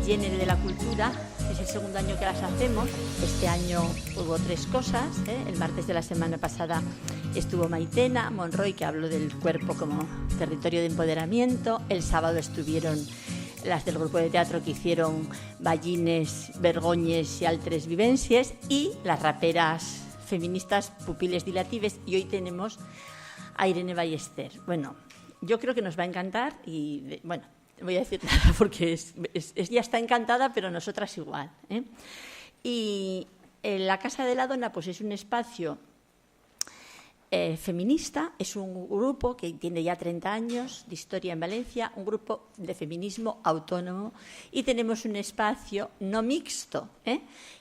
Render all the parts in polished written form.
Género de la Cultura. Es el segundo año que las hacemos. Este año hubo 3 cosas. El martes de la semana pasada estuvo Maitena Monroy, que habló del cuerpo como territorio de empoderamiento. El sábado estuvieron las del grupo de teatro que hicieron Ballines, Vergoñes y Altres Vivencies, y las raperas feministas Pupiles Dilatives. Y hoy tenemos a Irene Ballester. Bueno, yo creo que nos va a encantar y, bueno, no voy a decir nada porque ella está encantada, pero nosotras igual. Y la Casa de la Dona pues es un espacio feminista, es un grupo que tiene ya 30 años de historia en Valencia, un grupo de feminismo autónomo, y tenemos un espacio no mixto,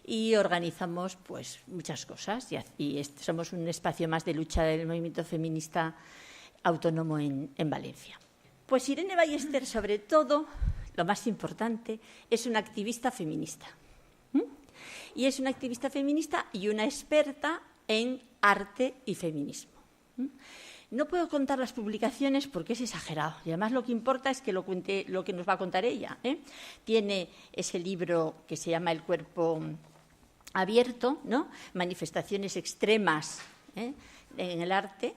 y organizamos pues muchas cosas, y somos un espacio más de lucha del movimiento feminista autónomo en Valencia. Pues Irene Ballester, sobre todo, lo más importante, es una activista feminista. Y es una activista feminista y una experta en arte y feminismo. No puedo contar las publicaciones porque es exagerado. Y además lo que importa es que lo cuente lo que nos va a contar ella. Tiene ese libro que se llama El cuerpo abierto, ¿no? Manifestaciones extremas en el arte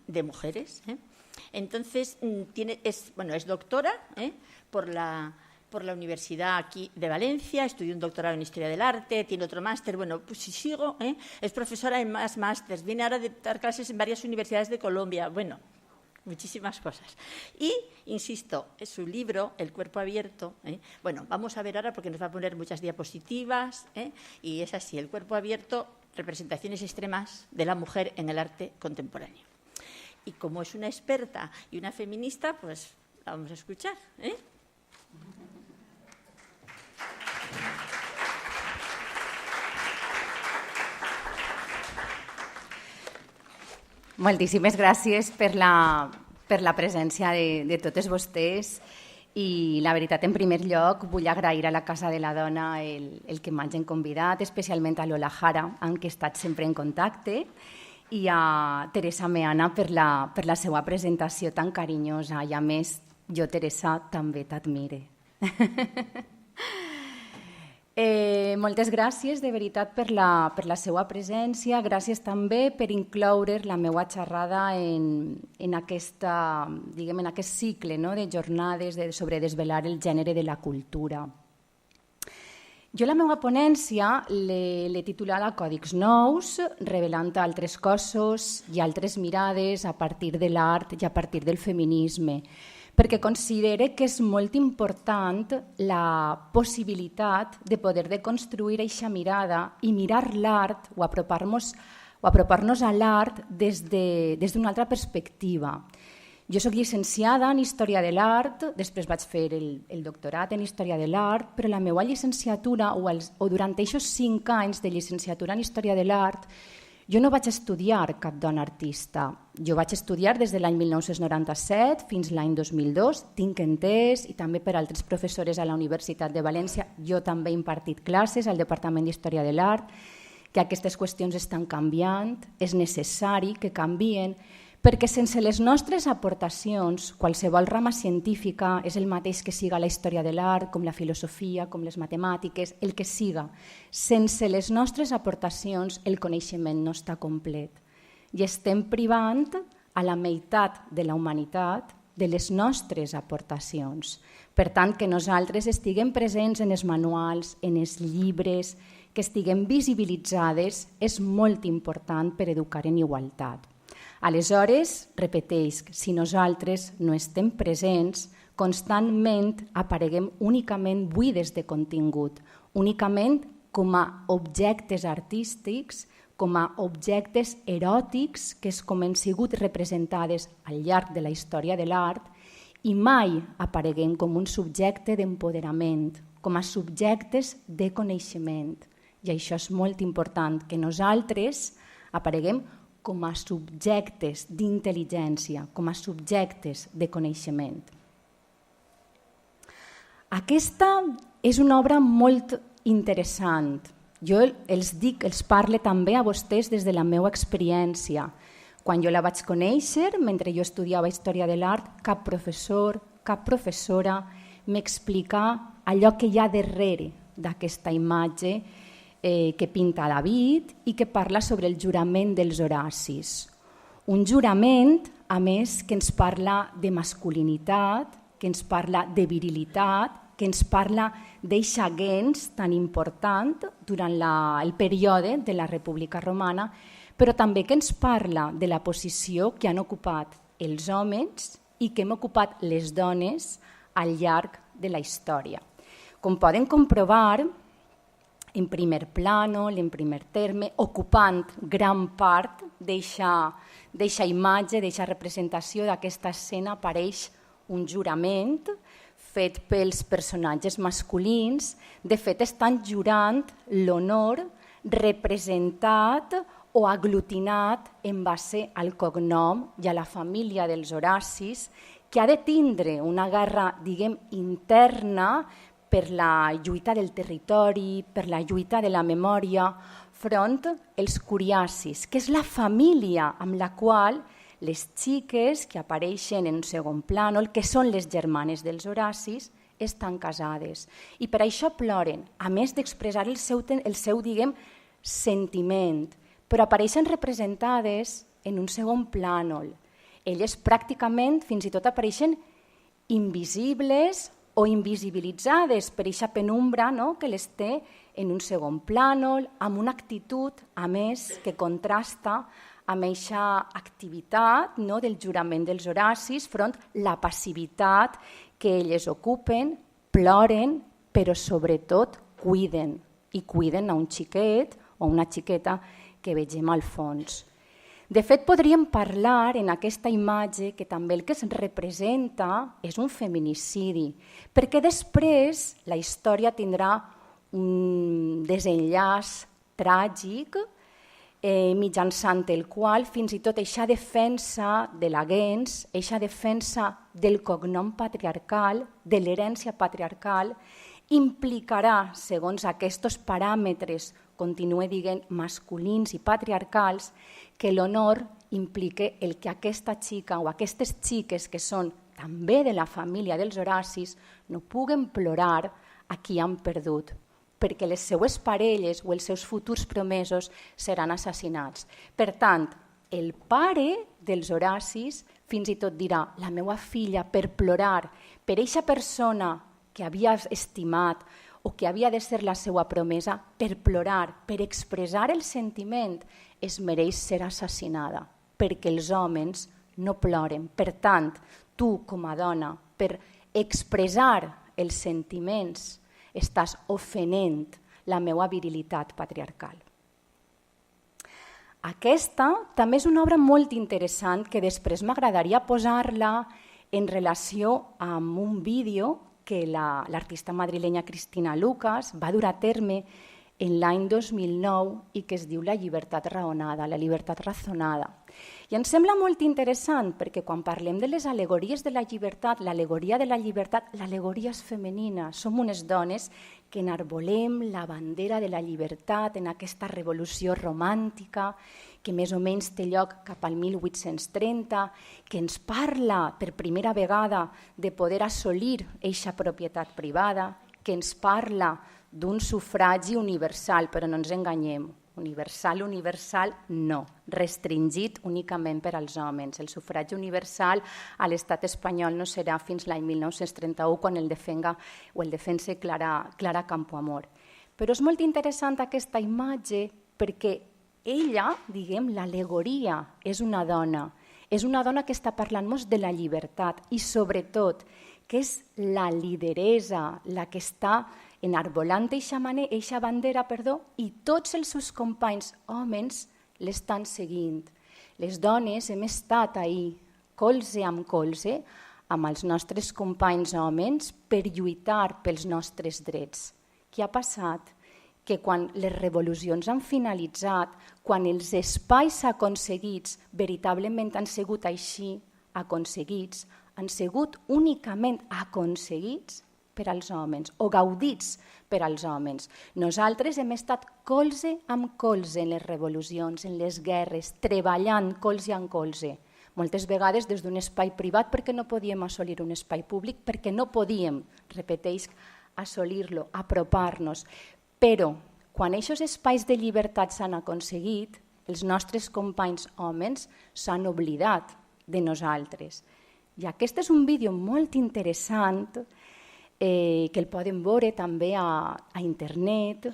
de mujeres. Entonces, es doctora por la Universidad aquí de Valencia, estudió un doctorado en Historia del Arte, tiene otro máster. Bueno, pues si sigo, es profesora en más másters, viene ahora de dar clases en varias universidades de Colombia. Bueno, muchísimas cosas. Y, insisto, es su libro, El cuerpo abierto. Bueno, vamos a ver ahora porque nos va a poner muchas diapositivas, y es así, El cuerpo abierto, representaciones extremas de la mujer en el arte contemporáneo. Y como es una experta y una feminista, pues la vamos a escuchar. Moltíssimes gràcies per la presència de totes vostès, i la veritat, en primer lloc, vull agrair a la Casa de la Dona el que m'hagin convidat, especialment a Lola Jara, amb qui he estat sempre en contacte, i a Teresa Meana per la seva presentació tan carinyosa. I a més, jo, Teresa, també t'admire. Moltes gràcies, de veritat, per la seva presència. Gràcies també per incloure la meva xerrada en aquest cicle de jornades sobre desvelar el gènere de la cultura. Jo la meva ponència l'he titulada Còdics nous, revelant altres cossos i altres mirades a partir de l'art i a partir del feminisme, perquè considere que és molt important la possibilitat de poder deconstruir aquesta mirada i mirar l'art o apropar-nos a l'art des d'una altra perspectiva. Jo soc llicenciada en Història de l'Art, després vaig fer el doctorat en Història de l'Art, però la meva llicenciatura, o durant aquests 5 anys de llicenciatura en Història de l'Art, jo no vaig estudiar cap dona artista. Jo vaig estudiar des de l'any 1997 fins l'any 2002, tinc entès, i també per altres professores a la Universitat de València, jo també he impartit classes al Departament d'Història de l'Art, que aquestes qüestions estan canviant, és necessari que canvien, perquè sense les nostres aportacions, qualsevol rama científica, és el mateix que siga la història de l'art, com la filosofia, com les matemàtiques, el que siga, sense les nostres aportacions el coneixement no està complet. I estem privant a la meitat de la humanitat de les nostres aportacions. Per tant, que nosaltres estiguem presents en els manuals, en els llibres, que estiguem visibilitzades, és molt important per educar en igualtat. Aleshores, repeteix, si nosaltres no estem presents, constantment apareguem únicament buides de contingut, únicament com a objectes artístics, com a objectes eròtics que és com han sigut representades al llarg de la història de l'art, i mai apareguem com un subjecte d'empoderament, com a subjectes de coneixement. I això és molt important, que nosaltres apareguem com a subjectes d'intel·ligència, com a subjectes de coneixement. Aquesta és una obra molt interessant. Jo els parlo també a vostès des de la meva experiència. Quan jo la vaig conèixer, mentre jo estudiava Història de l'Art, cap professor, cap professora m'explica allò que hi ha darrere d'aquesta imatge que pinta David i que parla sobre el jurament dels Horacis. Un jurament, a més, que ens parla de masculinitat, que ens parla de virilitat, que ens parla d'eixa gens tan important durant el període de la República Romana, però també que ens parla de la posició que han ocupat els homes i que hem ocupat les dones al llarg de la història. Com poden comprovar, en primer plànol, en primer terme, ocupant gran part d'eixa imatge, d'eixa representació d'aquesta escena, apareix un jurament fet pels personatges masculins. De fet, estan jurant l'honor representat o aglutinat en base al cognom i a la família dels Horacis, que ha de tindre una guerra, diguem, interna per la lluita del territori, per la lluita de la memòria, front als Curiacis, que és la família amb la qual les xiques que apareixen en un segon plànol, que són les germanes dels Horacis, estan casades. I per això ploren, a més d'expressar el seu diguem, sentiment, però apareixen representades en un segon plànol. Elles pràcticament fins i tot apareixen invisibles o invisibilitzades per aquesta penumbra, no?, que les té en un segon plànol, amb una actitud, a més, que contrasta amb aquesta activitat, no?, del jurament dels Horacis front la passivitat que elles ocupen, ploren, però sobretot cuiden, i cuiden a un xiquet o una xiqueta que vegem al fons. De fet, podríem parlar en aquesta imatge que també el que es representa és un feminicidi, perquè després la història tindrà un desenllaç tràgic mitjançant el qual fins i tot eixa defensa de la gens, eixa defensa del cognom patriarcal, de l'herència patriarcal, implicarà, segons aquests paràmetres, continue dient masculins i patriarcals, que l'honor implica el que aquesta xica o aquestes xiques que són també de la família dels Horacis no puguen plorar a qui han perdut, perquè les seues parelles o els seus futurs promesos seran assassinats. Per tant, el pare dels Horacis fins i tot dirà: la meva filla, per plorar, per eixa persona que havia estimat o que havia de ser la seva promesa, per plorar, per expressar el sentiment, es mereix ser assassinada, perquè els homes no ploren. Per tant, tu com a dona, per expressar els sentiments, estàs ofenent la meva virilitat patriarcal. Aquesta també és una obra molt interessant que després m'agradaria posar-la en relació amb un vídeo que l'artista madrilenya Cristina Lucas va dur a terme en l'any 2009 i que es diu La llibertat raonada, la llibertat razonada. I em sembla molt interessant perquè quan parlem de les al·legories de la llibertat, l'al·legoria de la llibertat, l'al·legoria és femenina. Som unes dones que enarbolem la bandera de la llibertat en aquesta revolució romàntica que més o menys té lloc cap al 1830, que ens parla per primera vegada de poder assolir eixa propietat privada, que ens parla d'un sufragi universal, però no ens enganyem, universal no, restringit únicament per als homes. El sufragi universal a l'estat espanyol no serà fins l'any 1931 quan el defensa Clara Campoamor. Però és molt interessant aquesta imatge perquè ella, diguem, l'al·legoria és una dona que està parlant-nos de la llibertat i sobretot que és la lideresa, la que està enarbolant eixa bandera, i tots els seus companys homes l'estan seguint. Les dones hem estat ahí, colze amb colze, amb els nostres companys homes per lluitar pels nostres drets. Què ha passat? Que quan les revolucions han finalitzat, quan els espais aconseguits veritablement han sigut així aconseguits, han sigut únicament aconseguits per als homes o gaudits per als homes. Nosaltres hem estat colze amb colze en les revolucions, en les guerres, treballant colze amb colze. Moltes vegades des d'un espai privat perquè no podíem assolir un espai públic, perquè no podíem, repeteix, assolir-lo, apropar-nos. Però quan aquests espais de llibertat s'han aconseguit, els nostres companys homes s'han oblidat de nosaltres. I aquest és un vídeo molt interessant que el poden veure també a internet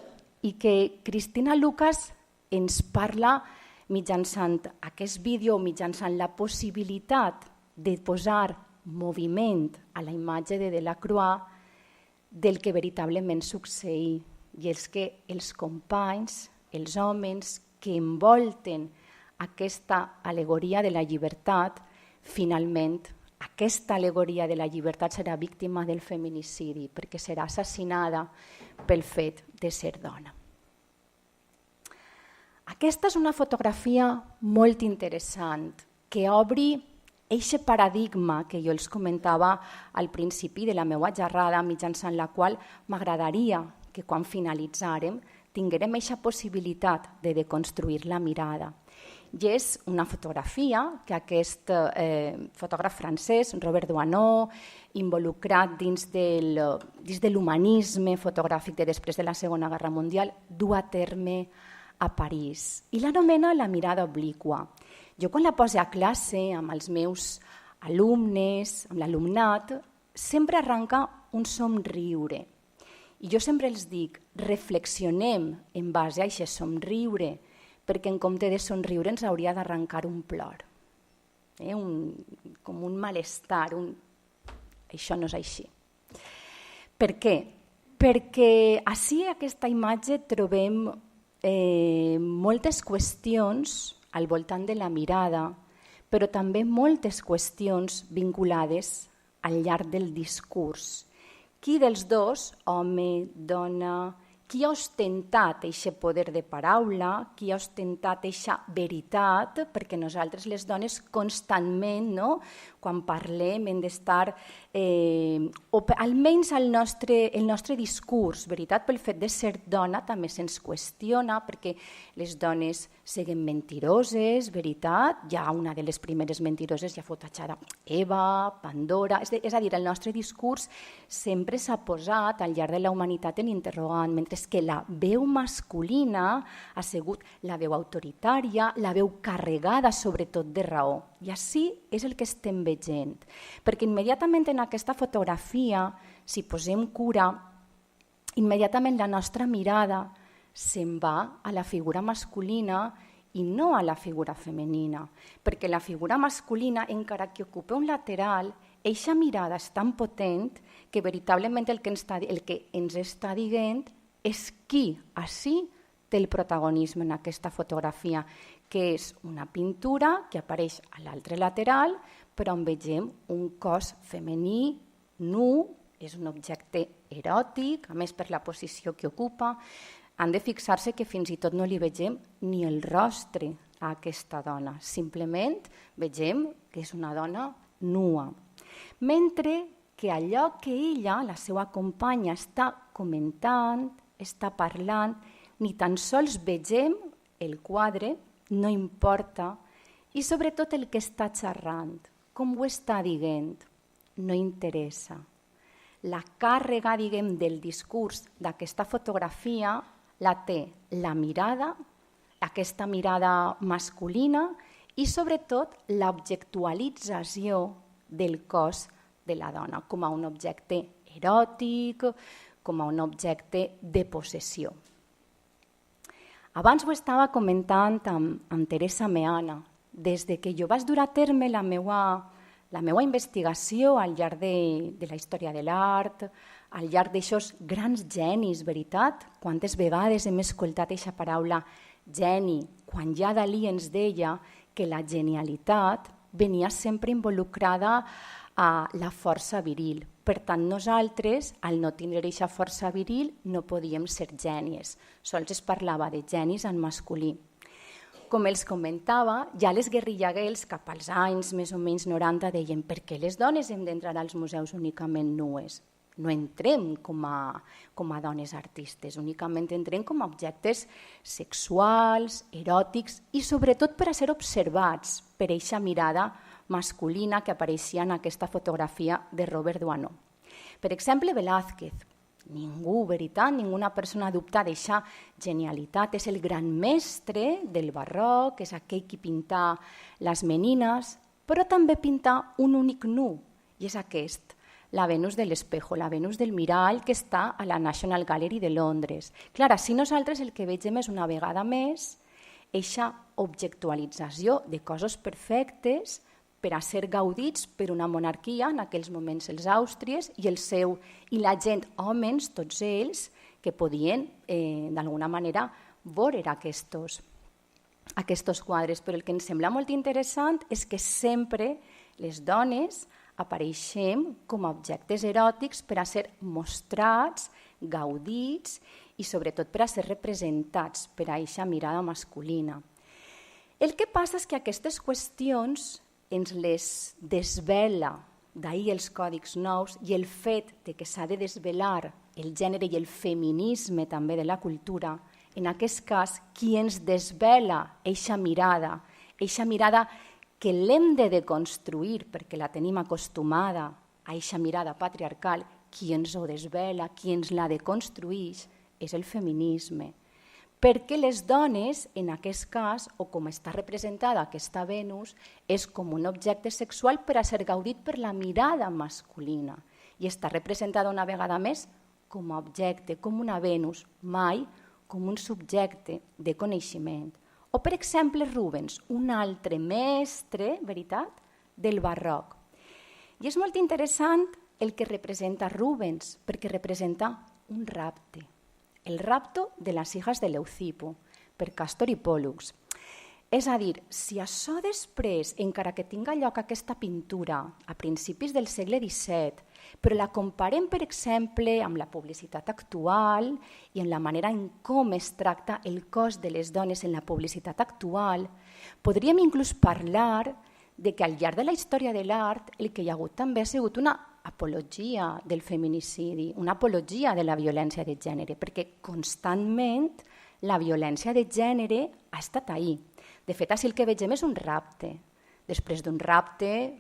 i que Cristina Lucas ens parla mitjançant aquest vídeo, mitjançant la possibilitat de posar moviment a la imatge de Delacroix del que veritablement succeïa. I és que els companys, els homes que envolten aquesta al·legoria de la llibertat, finalment aquesta al·legoria de la llibertat serà víctima del feminicidi perquè serà assassinada pel fet de ser dona. Aquesta és una fotografia molt interessant que obri aquest paradigma que jo els comentava al principi de la meva xerrada, mitjançant la qual m'agradaria que quan finalitzàrem tinguérem aquesta possibilitat de deconstruir la mirada. I és una fotografia que aquest fotògraf francès, Robert Doisneau, involucrat dins de l'humanisme fotogràfic de després de la Segona Guerra Mundial, du a terme a París i l'anomena la mirada obliqua. Jo quan la poso a classe amb els meus alumnes, amb l'alumnat, sempre arranca un somriure. I jo sempre els dic, reflexionem en base a aquest somriure, perquè en compte de somriure ens hauria d'arrencar un plor, com un malestar, això no és així. Per què? Perquè ací a aquesta imatge trobem moltes qüestions al voltant de la mirada, però també moltes qüestions vinculades al llarg del discurs. Qui dels dos, home, dona, qui ha ostentat aquest poder de paraula, qui ha ostentat aquesta veritat, perquè nosaltres les dones constantment, quan parlem, hem d'estar, o almenys el nostre discurs, veritat, pel fet de ser dona també se'ns qüestiona, perquè les dones siguen mentiroses, veritat, ja una de les primeres mentiroses ja fou tatxada Eva, Pandora, és a dir, el nostre discurs sempre s'ha posat al llarg de la humanitat en interrogant, mentre que la veu masculina ha sigut la veu autoritària, la veu carregada sobretot de raó. I així és el que estem veient, perquè immediatament en aquesta fotografia, si posem cura, immediatament la nostra mirada se'n va a la figura masculina i no a la figura femenina, perquè la figura masculina, encara que ocupa un lateral, eixa mirada és tan potent que veritablement el que ens està dient és qui així té el protagonisme en aquesta fotografia, que és una pintura que apareix a l'altre lateral, però on vegem un cos femení, nu, és un objecte eròtic, a més per la posició que ocupa. Han de fixar-se que fins i tot no li vegem ni el rostre a aquesta dona, simplement vegem que és una dona nua. Mentre que allò que ella, la seva companya, està comentant, està parlant, ni tan sols vegem el quadre, no importa, i sobretot el que està xerrant, com ho està dient, no interessa. La càrrega, diguem, del discurs d'aquesta fotografia la té la mirada, aquesta mirada masculina i sobretot l'objectualització del cos de la dona com a un objecte eròtic, com a un objecte de possessió. Abans ho estava comentant amb Teresa Meana. Des que jo vaig dur a terme la meva investigació al llarg de la història de l'art, al llarg d'aixòs grans genis, veritat? Quantes vegades hem escoltat aquesta paraula geni, quan ja Dalí ens deia que la genialitat venia sempre involucrada a la força viril. Per tant, nosaltres, al no tindre aquesta força viril, no podíem ser gènies. Sols es parlava de genis en masculí. Com els comentava, ja les Guerrilla Girls, cap als anys més o menys 90, deien per què les dones hem d'entrar als museus únicament nues? No entrem com a dones artistes, únicament entrem com a objectes sexuals, eròtics i sobretot per a ser observats per aquesta mirada masculina que apareixia en aquesta fotografia de Robert Doisneau. Per exemple, Velázquez. ningú, veritat? Ninguna persona dubta d'eixa genialitat. És el gran mestre del barroc, és aquell qui pinta les menines, però també pinta un únic nu, i és aquest, la Venus de l'Espejo, la Venus del mirall que està a la National Gallery de Londres. Clar, així nosaltres el que vegem és una vegada més eixa objectualització de coses perfectes per a ser gaudits per una monarquia, en aquells moments els àustries, i la gent, homes, tots ells, que podien, d'alguna manera, veure aquests quadres. Però el que ens sembla molt interessant és que sempre les dones apareixem com a objectes eròtics per a ser mostrats, gaudits i sobretot per a ser representats per a eixa mirada masculina. El que passa és que aquestes qüestions ens les desvela, d'ahir els còdics nous, i el fet de que s'ha de desvelar el gènere i el feminisme també de la cultura, en aquest cas, qui ens desvela eixa mirada que l'hem de deconstruir perquè la tenim acostumada a eixa mirada patriarcal, qui ens ho desvela, qui ens la deconstruïx, és el feminisme. Perquè les dones, en aquest cas, o com està representada aquesta Venus, és com un objecte sexual per a ser gaudit per la mirada masculina. I està representada una vegada més com a objecte, com una Venus, mai com un subjecte de coneixement. O, per exemple, Rubens, un altre mestre, veritat, del barroc. I és molt interessant el que representa Rubens, perquè representa un rapte. El rapto de les hijas de Leucipo, per Castor i Pòl·lux. És a dir, si això després, encara que tinga lloc aquesta pintura a principis del segle XVII, però la comparem, per exemple, amb la publicitat actual i en la manera en com es tracta el cos de les dones en la publicitat actual, podríem inclús parlar de que al llarg de la història de l'art el que hi ha hagut també ha sigut una apologia del feminicidi, una apologia de la violència de gènere, perquè constantment la violència de gènere ha estat ahí. De fet, així el que vegem és un rapte. Després d'un rapte,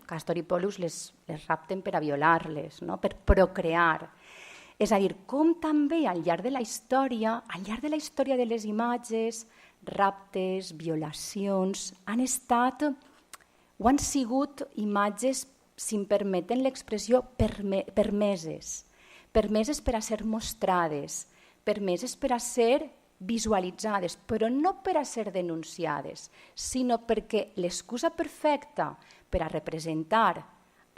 Castor i Pòl·lux les rapten per a violar-les, no? Per procrear. És a dir, com també al llarg de la història de les imatges, raptes, violacions, han sigut imatges, si em permeten l'expressió, permeses per a ser mostrades, permeses per a ser visualitzades, però no per a ser denunciades, sinó perquè l'excusa perfecta per a representar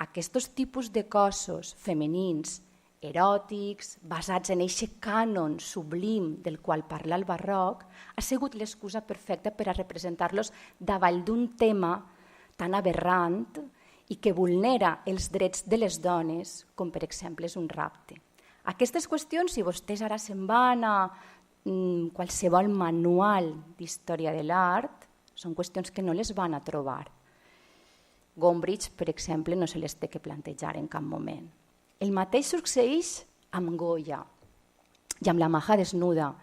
aquests tipus de cossos femenins, eròtics, basats en aquest cànon sublim del qual parla el barroc, ha sigut l'excusa perfecta per a representar-los davall d'un tema tan aberrant i que vulnera els drets de les dones, com per exemple és un rapte. Aquestes qüestions, si vostès ara se'n van a qualsevol manual d'història de l'art, són qüestions que no les van a trobar. Gombrich, per exemple, no se les té que plantejar en cap moment. El mateix succeeix amb Goya i amb la Maja desnuda.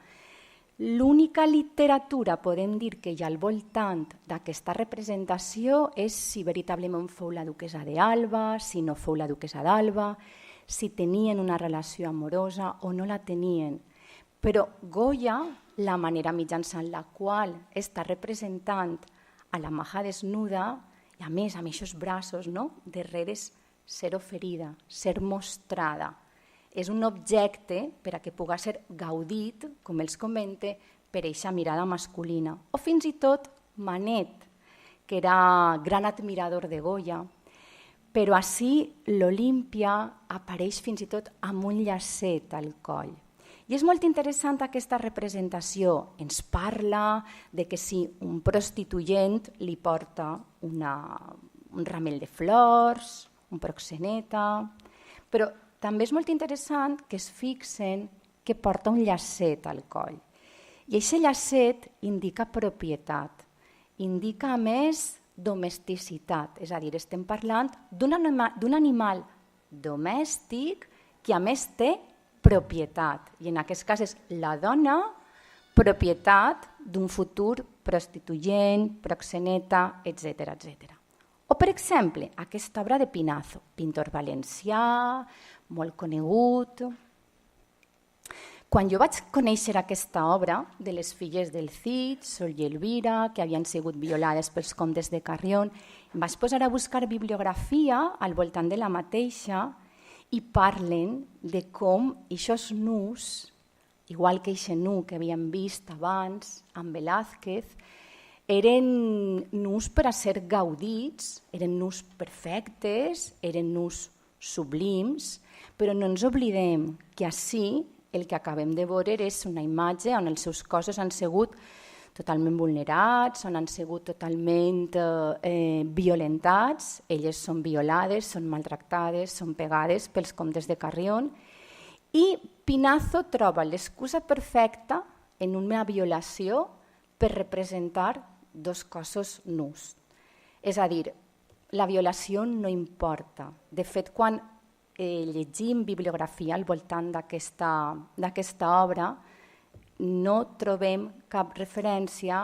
L'única literatura, podem dir, que hi ha al voltant d'aquesta representació és si veritablement fou la duquessa d'Alba, si no fou la duquessa d'Alba, si tenien una relació amorosa o no la tenien. Però Goya, la manera mitjançant la qual està representant a la Maja desnuda, i a més amb aquests braços, no? Darrere ser oferida, ser mostrada. És un objecte per a que pugui ser gaudit, com els comente, per aquesta mirada masculina. O fins i tot Manet, que era gran admirador de Goya, però així l'Olímpia apareix fins i tot amb un llacet al coll. I és molt interessant aquesta representació. Ens parla de que si un prostituent li porta un ramell de flors, un proxeneta, però també és molt interessant que es fixen que porta un llacet al coll. I aquest llacet indica propietat, indica a més domesticitat, és a dir, estem parlant d'un animal domèstic que a més té propietat, i en aquest cas és la dona propietat d'un futur prostituent, proxeneta, etc. O, per exemple, aquesta obra de Pinazo, pintor valencià, molt conegut, Quan jo vaig conèixer aquesta obra de les filles del Cid, Sol i Elvira, que havien sigut violades pels comtes de Carrión, em vaig posar a buscar bibliografia al voltant de la mateixa i parlen de com aquests nus, igual que aquest nu que havíem vist abans amb Velázquez, eren nus per a ser gaudits, eren nus perfectes, eren nus sublims, però no ens oblidem que així el que acabem de veure és una imatge on els seus cossos han sigut totalment vulnerats, on han sigut totalment violentats, elles són violades, són maltractades, són pegades pels comtes de Carrión, i Pinazo troba l'excusa perfecta en una violació per representar dos cossos nus. És a dir, la violació no importa. De fet, quan llegim bibliografia al voltant d'aquesta obra, no trobem cap referència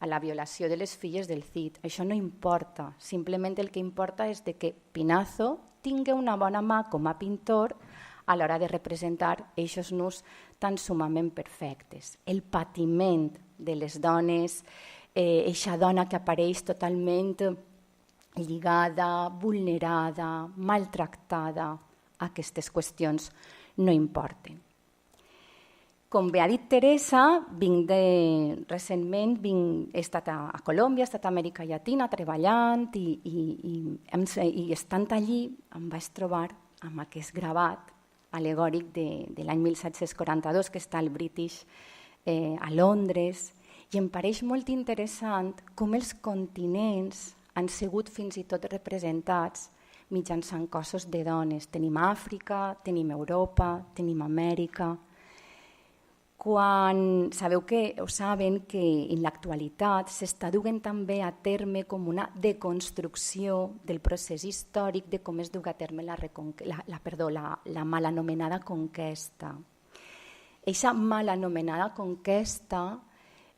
a la violació de les filles del Cid. Això no importa. Simplement el que importa és que Pinazo tingui una bona mà com a pintor a l'hora de representar aquests nus tan sumament perfectes. El patiment de les dones, eixa dona que apareix totalment lligada, vulnerada, maltractada, aquestes qüestions no importen. Com bé ha dit Teresa, recentment he estat a Colòmbia, he estat a Amèrica Llatina treballant i estant allí em vaig trobar amb aquest gravat al·legòric de l'any 1742 que està al British a Londres, i em pareix molt interessant com els continents han sigut fins i tot representats mitjançant cossos de dones. Tenim Àfrica, tenim Europa, tenim Amèrica. Sabeu o saben que en l'actualitat s'està duent també a terme com una deconstrucció del procés històric de com es duga a terme la mal anomenada conquesta. Aquesta mal anomenada conquesta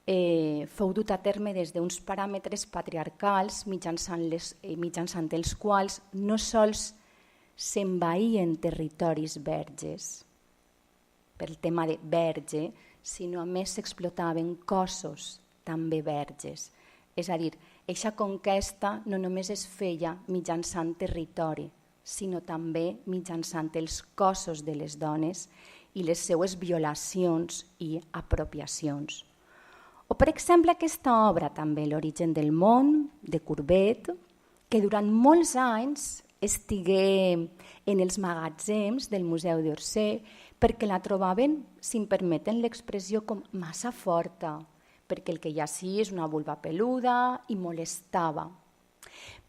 fou dut a terme des d'uns paràmetres patriarcals mitjançant els quals no sols s'envaïen territoris verges, pel tema de verge, sinó a més s'explotaven cossos també verges. És a dir, aquesta conquesta no només es feia mitjançant territori, sinó també mitjançant els cossos de les dones i les seues violacions i apropiacions. O, per exemple, aquesta obra també, L'origen del món, de Courbet, que durant molts anys estigué en els magatzems del Museu d'Orsay perquè la trobaven, si em permeten l'expressió, com massa forta, perquè el que hi ha sí és una vulva peluda i molestava.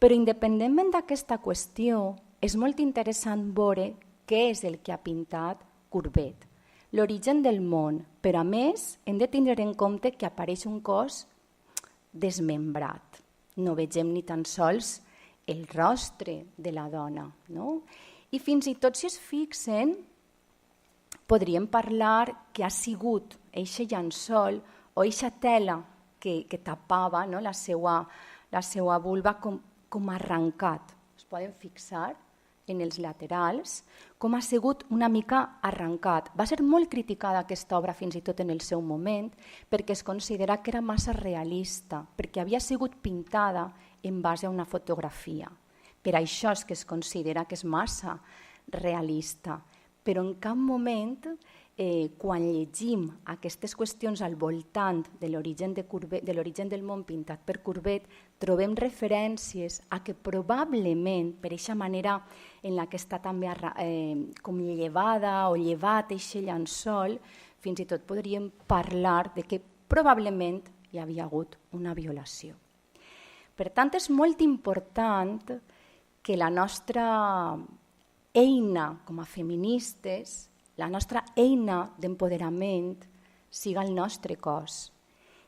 Però independentment d'aquesta qüestió, és molt interessant veure què és el que ha pintat Courbet. L'origen del món, però a més hem de tenir en compte que apareix un cos desmembrat. No vegem ni tan sols el rostre de la dona. No? I fins i tot si es fixen, podríem parlar que ha sigut eixe llençol o eixa tela que tapava la seva vulva com arrencat. Es poden fixar en els laterals, com ha sigut una mica arrencat. Va ser molt criticada aquesta obra fins i tot en el seu moment perquè es considera que era massa realista, perquè havia sigut pintada en base a una fotografia. Per això és que es considera que és massa realista. Però en cap moment, quan llegim aquestes qüestions al voltant de l'origen del món pintat per Courbet, trobem referències a que probablement, per aquesta manera en la que està també com llevada o llevat aquest llençol, fins i tot podríem parlar de que probablement hi havia hagut una violació. Per tant, és molt important que la nostra eina com a feministes, la nostra eina d'empoderament siga el nostre cos.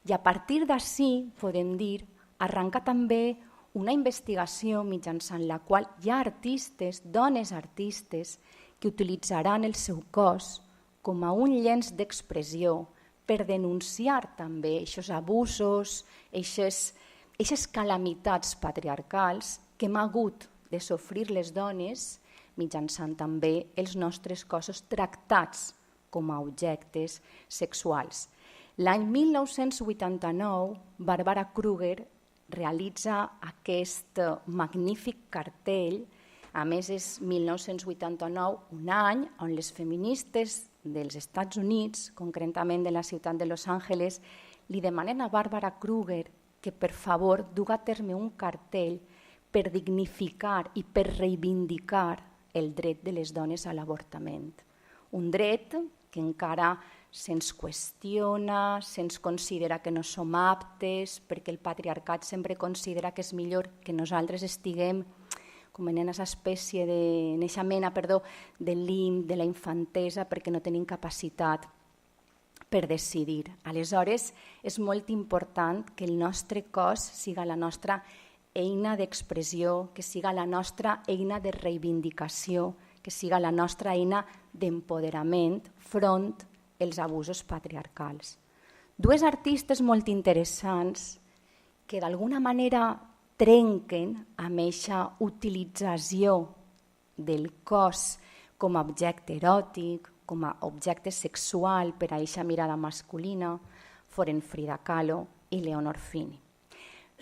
I a partir d'ací, podem dir, arrenca també una investigació mitjançant la qual hi ha artistes, dones artistes, que utilitzaran el seu cos com a un llenç d'expressió per denunciar també aquests abusos, aquestes calamitats patriarcals que hem hagut de sofrir les dones mitjançant també els nostres cossos tractats com a objectes sexuals. L'any 1989, Barbara Kruger realitza aquest magnífic cartell. A més, és 1989, un any on les feministes dels Estats Units, concretament de la ciutat de Los Angeles, li demanen a Barbara Kruger que per favor dugui a terme un cartell per dignificar i per reivindicar el dret de les dones a l'avortament. Un dret que encara se'ns qüestiona, se'ns considera que no som aptes, perquè el patriarcat sempre considera que és millor que nosaltres estiguem com en aquesta espècie de naixement, de limb, de la infantesa, perquè no tenim capacitat per decidir. Aleshores, és molt important que el nostre cos siga la nostra eina d'expressió, que siga la nostra eina de reivindicació, que siga la nostra eina d'empoderament front als abusos patriarcals. Dues artistes molt interessants que d'alguna manera trenquen amb aquesta utilització del cos com a objecte eròtic, com a objecte sexual per a aquesta mirada masculina, foren Frida Kahlo i Leonor Fini.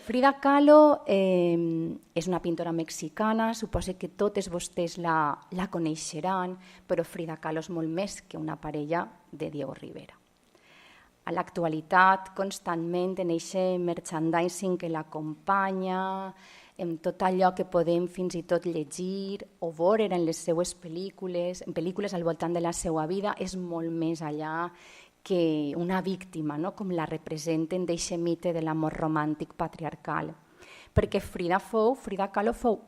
Frida Kahlo és una pintora mexicana, suposo que totes vostès la coneixeran, però Frida Kahlo és molt més que una parella de Diego Rivera. A l'actualitat, constantment en aquest merchandising que l'acompanya, en tot allò que podem fins i tot llegir o veure en les seues pel·lícules, en pel·lícules al voltant de la seva vida, és molt més allà que una víctima, no? Com la representen d'aquest mite de l'amor romàntic patriarcal. Perquè Frida Kahlo fou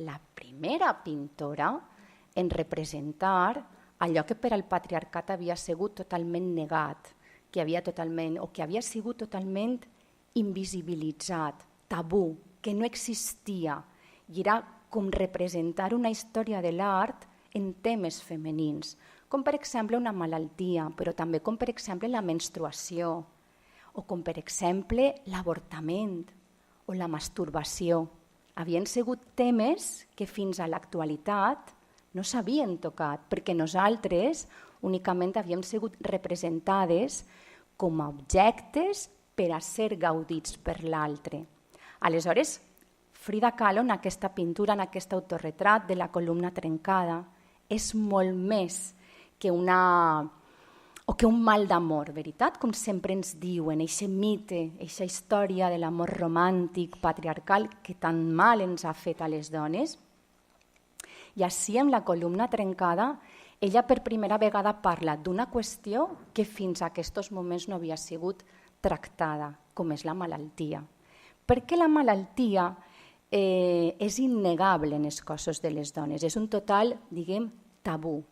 la primera pintora en representar allò que per al patriarcat havia sigut totalment negat, que havia sigut totalment invisibilitzat, tabú, que no existia, i era com representar una història de l'art en temes femenins, com per exemple una malaltia, però també com per exemple la menstruació, o com per exemple l'avortament o la masturbació. Havien sigut temes que fins a l'actualitat no s'havien tocat, perquè nosaltres únicament havíem sigut representades com a objectes per a ser gaudits per l'altre. Aleshores, Frida Kahlo, en aquesta pintura, en aquest autorretrat de la columna trencada, és molt més que un mal d'amor, veritat? Com sempre ens diuen, aquest mite, aquesta història de l'amor romàntic, patriarcal, que tan mal ens ha fet a les dones. I així, en la columna trencada, ella per primera vegada parla d'una qüestió que fins a aquests moments no havia sigut tractada, com és la malaltia. Perquè la malaltia és innegable en els cossos de les dones, és un total, diguem, tabú.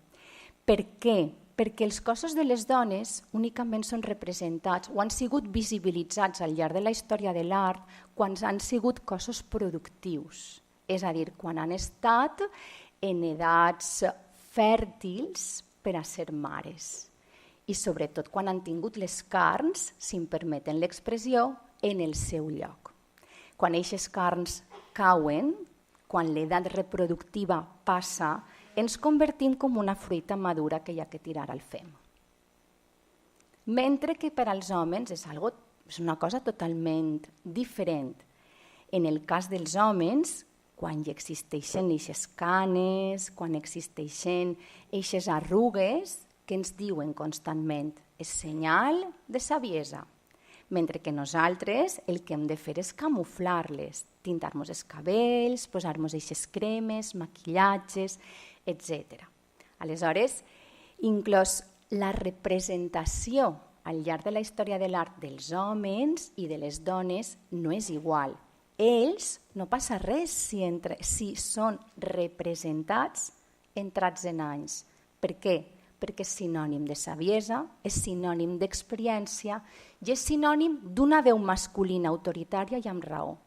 Per què? Perquè els cossos de les dones únicament són representats o han sigut visibilitzats al llarg de la història de l'art quan han sigut cossos productius, és a dir, quan han estat en edats fèrtils per a ser mares i sobretot quan han tingut les carns, si em permeten l'expressió, en el seu lloc. Quan aquestes carns cauen, quan l'edat reproductiva passa, ens convertim com una fruita madura que hi ha que tirar al fem. Mentre que per als homes és una cosa totalment diferent. En el cas dels homes, quan hi existeixen aquestes canes, quan existeixen aquestes arrugues, que ens diuen constantment, és senyal de saviesa. Mentre que nosaltres el que hem de fer és camuflar-les, tintar-nos els cabells, posar-nos aquestes cremes, maquillatges, etc. Aleshores, inclús la representació al llarg de la història de l'art dels homes i de les dones no és igual. Ells no passa res si són representats entrats en anys. Per què? Perquè és sinònim de saviesa, és sinònim d'experiència i és sinònim d'una veu masculina autoritària i amb raó.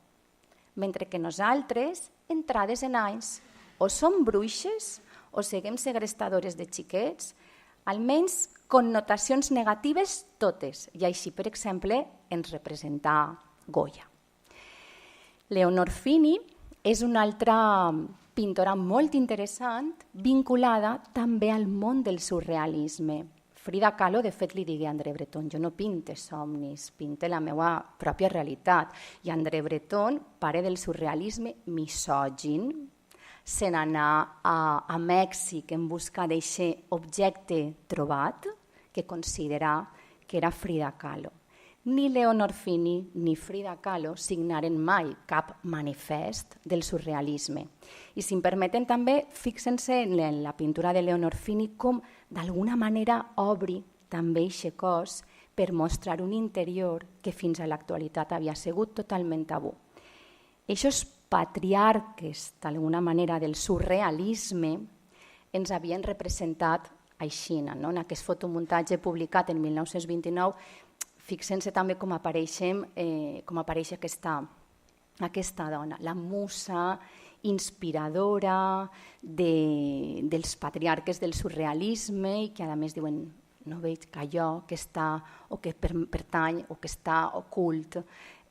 Mentre que nosaltres, entrades en anys, o som bruixes o seguim segrestadores de xiquets, almenys connotacions negatives totes, i així, per exemple, ens representa Goya. Leonor Fini és una altra pintora molt interessant, vinculada també al món del surrealisme. Frida Kahlo, de fet, li digué a André Breton, jo no pinte somnis, pinte la meva pròpia realitat. I André Breton, pare del surrealisme misògin, se n'anà a Mèxic en busca d'aquest objecte trobat que considerà que era Frida Kahlo. Ni Leonor Fini ni Frida Kahlo signaren mai cap manifest del surrealisme. I si em permeten també, fixen-se en la pintura de Leonor Fini com d'alguna manera obri també aquest cos per mostrar un interior que fins a l'actualitat havia sigut totalment tabú. Aquests patriarques, d'alguna manera, del surrealisme ens havien representat així, no? En aquest fotomuntatge publicat en 1929, fixen-se també com apareix aquesta dona, la musa inspiradora dels patriarques del surrealisme i que a més diuen no veig que allò que està o que pertany o que està ocult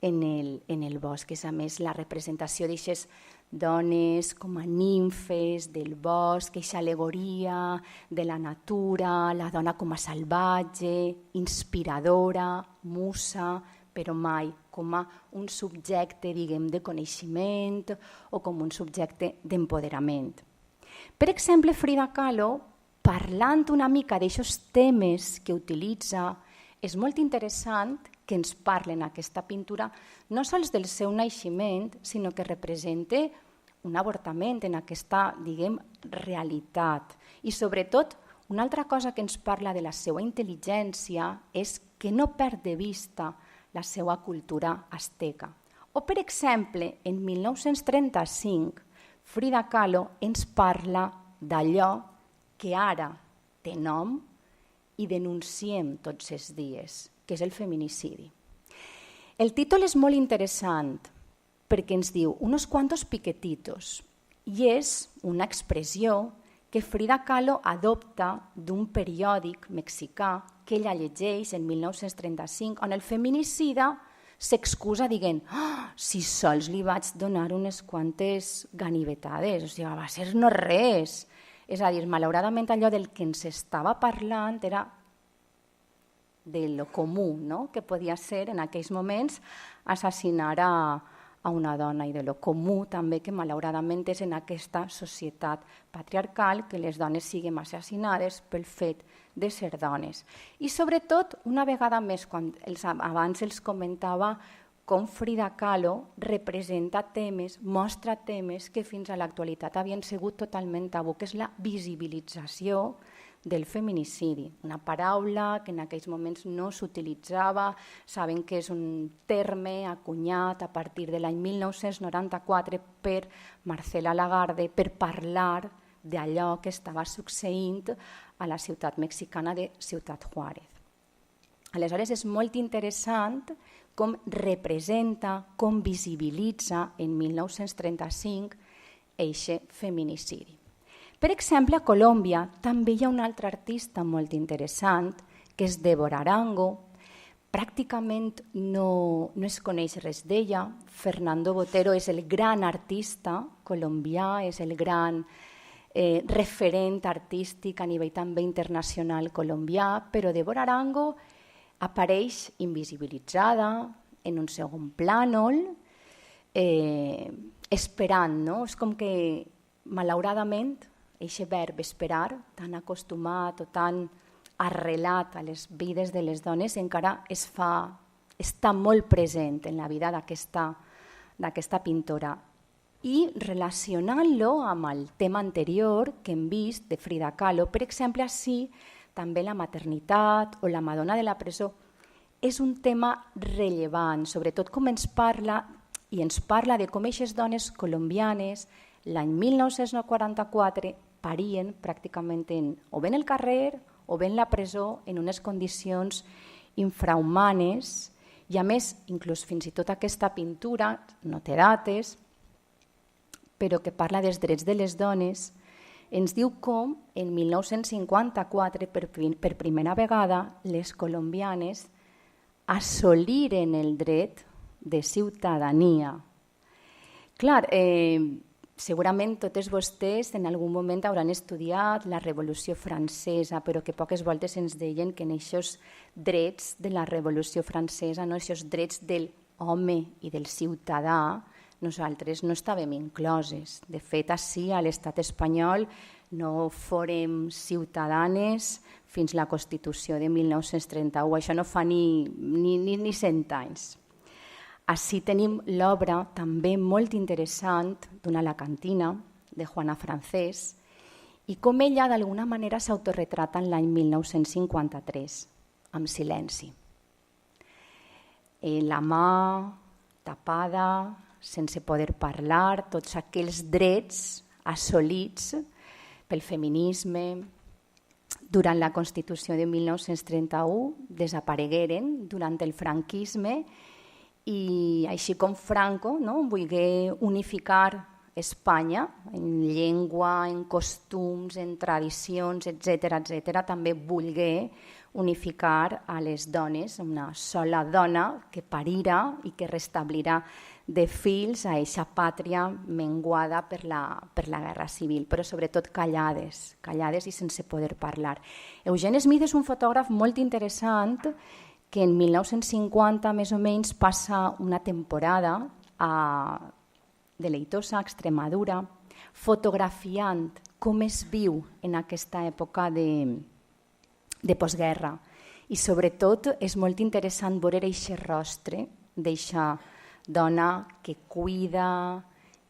en el bosc. És a més la representació d'aquestes dones com a nimfes del bosc, aquesta al·legoria de la natura, la dona com a salvatge, inspiradora, musa, però mai com a un subjecte, diguem, de coneixement o com un subjecte d'empoderament. Per exemple, Frida Kahlo, parlant una mica d'aixòs temes que utilitza, és molt interessant que ens parlen aquesta pintura no sols del seu naixement, sinó que representa un avortament en aquesta, diguem, realitat. I sobretot, una altra cosa que ens parla de la seva intel·ligència és que no perd de vista la seva cultura asteca. O, per exemple, en 1935, Frida Kahlo ens parla d'allò que ara té nom i denunciem tots els dies, que és el feminicidi. El títol és molt interessant perquè ens diu unos cuantos piquetitos i és una expressió que Frida Kahlo adopta d'un periòdic mexicà que ella llegeix en 1935 on el feminicida s'excusa dient si sols li vaig donar unes quantes ganivetades, o sigui, va ser no res. És a dir, malauradament allò del que ens estava parlant era de lo comú, no? Que podia ser en aquells moments assassinar a una dona i de lo comú també que malauradament és en aquesta societat patriarcal que les dones siguin assassinades pel fet de ser dones. I sobretot, una vegada més, quan abans els comentava com Frida Kahlo representa temes, mostra temes que fins a l'actualitat havien sigut totalment tabú, que és la visibilització del feminicidi, una paraula que en aquells moments no s'utilitzava, saben que és un terme acunyat a partir de l'any 1994 per Marcela Lagarde per parlar d'allò que estava succeint a la ciutat mexicana de Ciutat Juárez. Aleshores és molt interessant com representa, com visibilitza en 1935 aquest feminicidi. Per exemple, a Colòmbia també hi ha un altre artista molt interessant, que és Débora Arango. Pràcticament no es coneix res d'ella. Fernando Botero és el gran artista colombià, és el gran referent artístic a nivell també internacional colombià, però Débora Arango apareix invisibilitzada en un segon plànol, esperant, no? És com que, malauradament, aquest verb esperar, tan acostumat o tan arrelat a les vides de les dones, encara està molt present en la vida d'aquesta pintora. I relacionant-lo amb el tema anterior que hem vist de Frida Kahlo, per exemple, així, també la maternitat o la Madonna de la presó, és un tema rellevant, sobretot com ens parla de com aquestes dones colombianes l'any 1944 parien pràcticament o bé en el carrer o bé en la presó en unes condicions infrahumanes i a més, inclús fins i tot aquesta pintura, no té dates, però que parla dels drets de les dones, ens diu com en 1954 per primera vegada les colombianes assoliren el dret de ciutadania. Clar, segurament totes vostès en algun moment hauran estudiat la Revolució Francesa, però que poques voltes ens deien que en aquests drets de la Revolució Francesa, no, aquests drets del home i del ciutadà, nosaltres no estàvem incloses. De fet, ací a l'estat espanyol no fórem ciutadanes fins la Constitució de 1931. Això no fa ni 100 anys. Ací tenim l'obra també molt interessant d'una alacantina, de Juana Francés, i com ella d'alguna manera s'autoretrata en l'any 1953, amb silenci. La mà tapada, sense poder parlar, tots aquells drets assolits pel feminisme durant la Constitució de 1931 desaparegueren durant el franquisme i així com Franco volgué unificar Espanya en llengua, en costums, en tradicions, etc., també volgué unificar a les dones, una sola dona que parirà i que restablirà de fills a eixa pàtria menguada per la Guerra Civil, però sobretot callades i sense poder parlar. Eugene Smith és un fotògraf molt interessant que en 1950 més o menys passa una temporada a deleitosa Extremadura fotografiant com es viu en aquesta època de postguerra i sobretot és molt interessant veure aquest rostre d'eixa dona que cuida,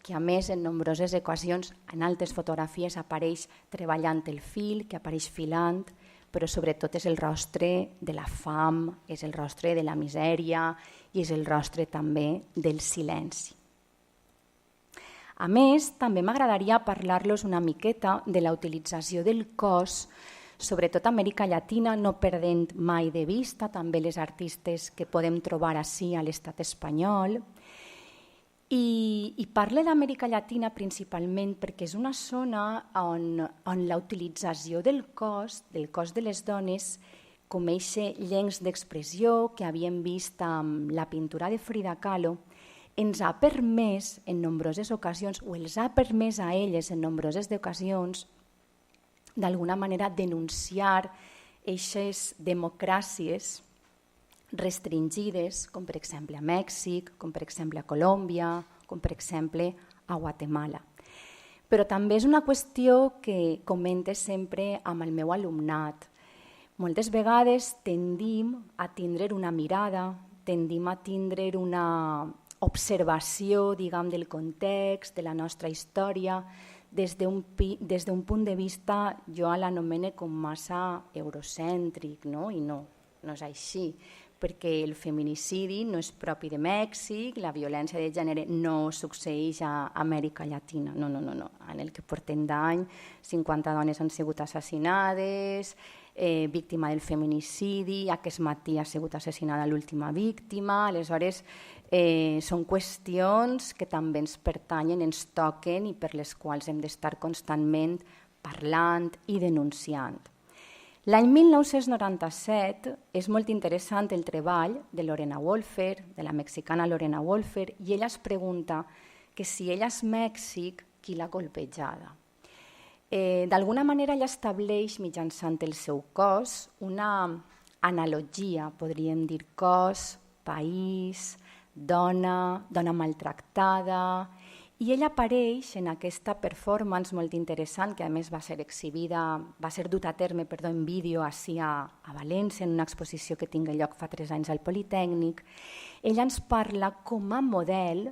que a més en nombroses ocasions en altres fotografies apareix treballant el fil, que apareix filant, però sobretot és el rostre de la fam, és el rostre de la misèria i és el rostre també del silenci. A més, també m'agradaria parlar-los una miqueta de la utilització del cos, sobretot a Amèrica Llatina, no perdent mai de vista també les artistes que podem trobar ací a l'estat espanyol. I parlo d'Amèrica Llatina principalment perquè és una zona on la utilització del cos de les dones, com eixe llenç d'expressió que havíem vist amb la pintura de Frida Kahlo, ens ha permès en nombroses ocasions, o els ha permès a elles en nombroses ocasions, d'alguna manera denunciar eixes democràcies restringides, com per exemple a Mèxic, com per exemple a Colòmbia, com per exemple a Guatemala. Però també és una qüestió que comento sempre amb el meu alumnat. Moltes vegades tendim a tindre una mirada, tendim a tindre una observació, diguem, del context, de la nostra història, des d'un punt de vista, jo l'anomene com massa eurocèntric, no? I no és així, perquè el feminicidi no és propi de Mèxic, la violència de gènere no succeeix a Amèrica Llatina, no. En el que portem d'any, 50 dones han sigut assassinades, víctima del feminicidi, aquest matí ha sigut assassinada l'última víctima, aleshores són qüestions que també ens pertanyen, ens toquen i per les quals hem d'estar constantment parlant i denunciant. L'any 1997 és molt interessant el treball de Lorena Wolfer, de la mexicana Lorena Wolfer, i ella es pregunta que si ella és Mèxic, qui l'ha colpejada. D'alguna manera ella estableix mitjançant el seu cos una analogia, podríem dir cos, país, dona maltractada, i ella apareix en aquesta performance molt interessant que a més va ser dut a terme en vídeo ací a València en una exposició que tingué lloc fa 3 anys al Politècnic. Ella ens parla com a model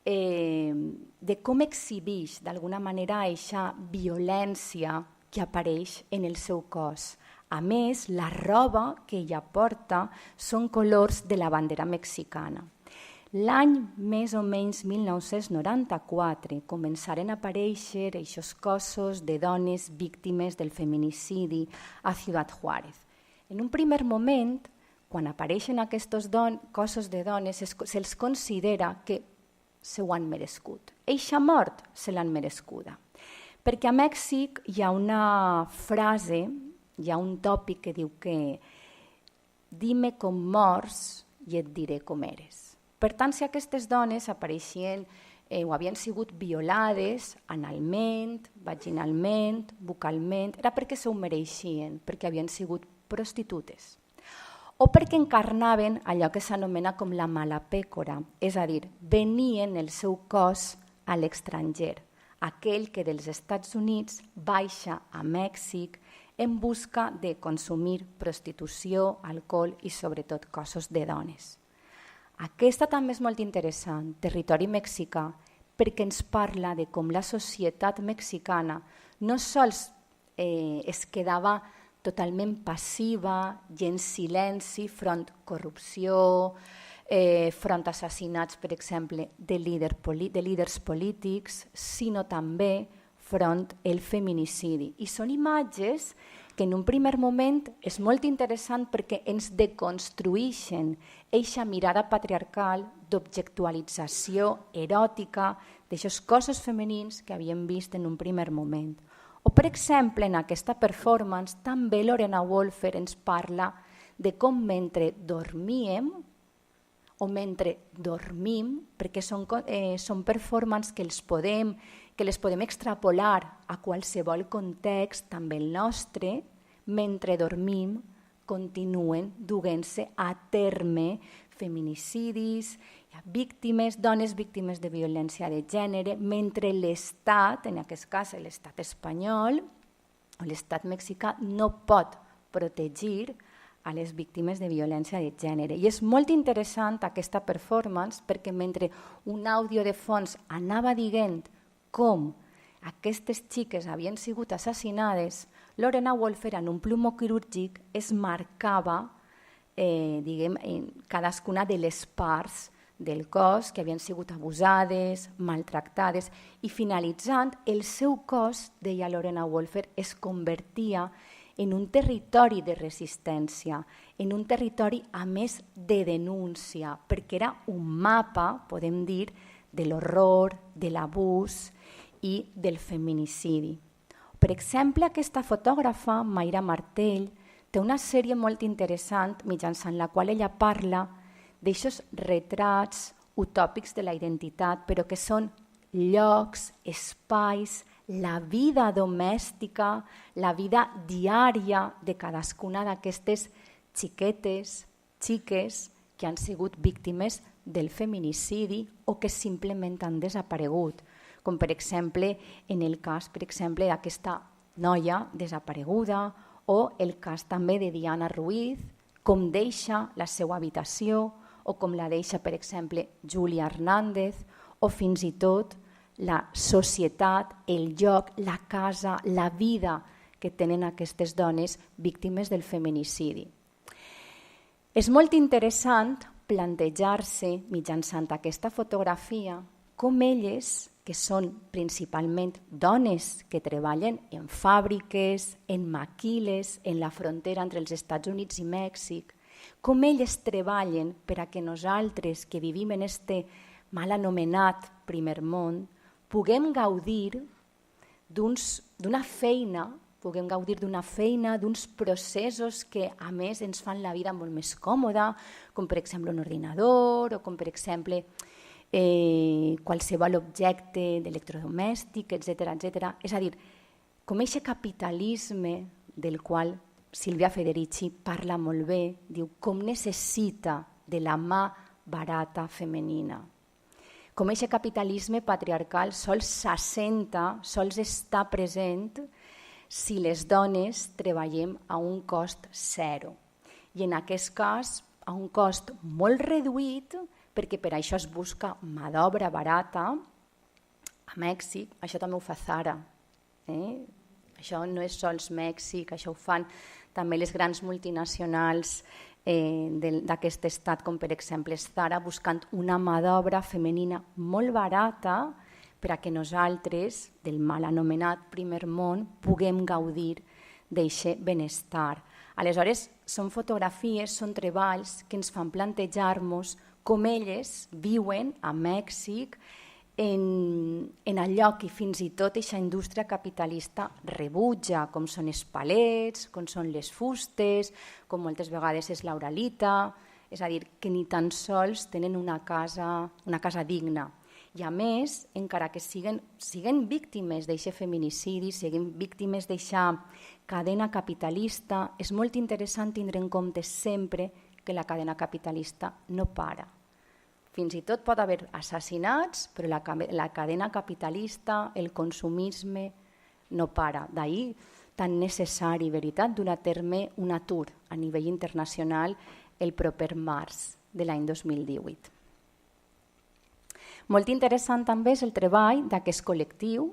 de com exhibeix d'alguna manera aquesta violència que apareix en el seu cos. A més, la roba que ella porta són colors de la bandera mexicana. L'any més o menys 1994 començaren a aparèixer aquests cossos de dones víctimes del feminicidi a Ciudad Juárez. En un primer moment, quan apareixen aquests cossos de dones, se'ls considera que se ho han merescut. Eixa mort se l'han merescuda. Perquè a Mèxic hi ha una frase, hi ha un tòpic que diu que dime com mors i et diré com eres. Per tant, si aquestes dones apareixien o havien sigut violades analment, vaginalment, bucalment, era perquè s'ho mereixien, perquè havien sigut prostitutes. O perquè encarnaven allò que s'anomena com la mala pècora, és a dir, venien el seu cos a l'estranger, aquell que dels Estats Units baixa a Mèxic en busca de consumir prostitució, alcohol i sobretot cossos de dones. Aquesta també és molt interessant, territori mexicà, perquè ens parla de com la societat mexicana no sols es quedava totalment passiva i en silenci front corrupció, front assassinats, per exemple, de líders polítics, sinó també front el feminicidi. I són imatges que en un primer moment és molt interessant perquè ens deconstruïxen eixa mirada patriarcal d'objectualització eròtica d'aixos cossos femenins que havíem vist en un primer moment. O, per exemple, en aquesta performance, també Lorena Wolfer ens parla de com mentre dormíem o mentre dormim, perquè són performances que les podem extrapolar a qualsevol context, també el nostre, mentre dormim, continuen duent-se a terme feminicidis, dones víctimes de violència de gènere, mentre l'Estat, en aquest cas l'Estat espanyol o l'Estat mexicà, no pot protegir a les víctimes de violència de gènere. I és molt interessant aquesta performance perquè mentre un àudio de fons anava dient com aquestes xiques havien sigut assassinades, Lorena Wolfer en un plumó quirúrgic es marcava en cadascuna de les parts del cos que havien sigut abusades, maltractades i finalitzant el seu cos, deia Lorena Wolfer, es convertia en un territori de resistència, en un territori a més de denúncia, perquè era un mapa, podem dir, de l'horror, de l'abús i del feminicidi. Per exemple, aquesta fotògrafa, Mayra Martell, té una sèrie molt interessant mitjançant la qual ella parla d'aixos retrats utòpics de la identitat, però que són llocs, espais, la vida domèstica, la vida diària de cadascuna d'aquestes xiquetes, xiques que han sigut víctimes del feminicidi o que simplement han desaparegut, com per exemple en el cas d'aquesta noia desapareguda o el cas també de Diana Ruiz, com deixa la seva habitació o com la deixa, per exemple, Júlia Hernández o fins i tot la societat, el lloc, la casa, la vida que tenen aquestes dones víctimes del feminicidi. És molt interessant plantejar-se mitjançant aquesta fotografia com elles, que són principalment dones que treballen en fàbriques, en maquiles, en la frontera entre els Estats Units i Mèxic, com elles treballen per a que nosaltres que vivim en este mal anomenat primer món puguem gaudir d'una feina, d'uns processos que a més ens fan la vida molt més còmoda, com per exemple un ordinador o com per exemple qualsevol objecte d'electrodomèstic, etc. És a dir, com aquest capitalisme del qual Sílvia Federici parla molt bé, diu com necessita de la mà barata femenina. Com aquest capitalisme patriarcal sols s'assenta, sols està present si les dones treballem a un cost zero. I en aquest cas, a un cost molt reduït, perquè per això es busca mà d'obra barata. A Mèxic, això també ho fa Zara. Això no és sols Mèxic, això ho fan també les grans multinacionals d'aquest estat, com per exemple Zara, buscant una mà d'obra femenina molt barata per a que nosaltres, del mal anomenat primer món, puguem gaudir d'aquest benestar. Aleshores, són fotografies, són treballs que ens fan plantejar-nos com elles viuen a Mèxic en allò que fins i tot aquesta indústria capitalista rebutja, com són els palets, com són les fustes, com moltes vegades és l'Auralita, és a dir, que ni tan sols tenen una casa digna. I a més, encara que siguen víctimes d'aquest feminicidi, siguen víctimes d'aquesta cadena capitalista, és molt interessant tindre en compte sempre que la cadena capitalista no para. Fins i tot pot haver assassinats, però la cadena capitalista, el consumisme, no para. D'ahir tan necessari, veritat, dur a terme un atur a nivell internacional el proper març de l'any 2018. Molt interessant també és el treball d'aquest col·lectiu,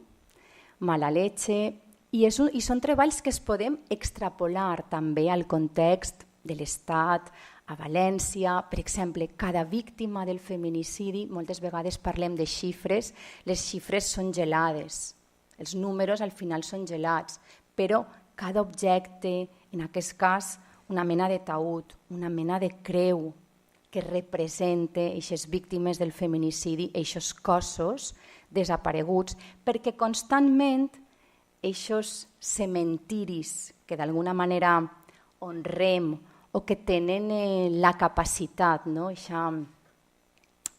Mala Leche, i són treballs que es podem extrapolar també al context de l'Estat, a València. Per exemple, cada víctima del feminicidi, moltes vegades parlem de xifres, les xifres són gelades, els números al final són gelats, però cada objecte, en aquest cas una mena de taüt, una mena de creu, que representa aquestes víctimes del feminicidi, aquests cossos desapareguts, perquè constantment aquests cementiris que d'alguna manera honrem o que tenen la capacitat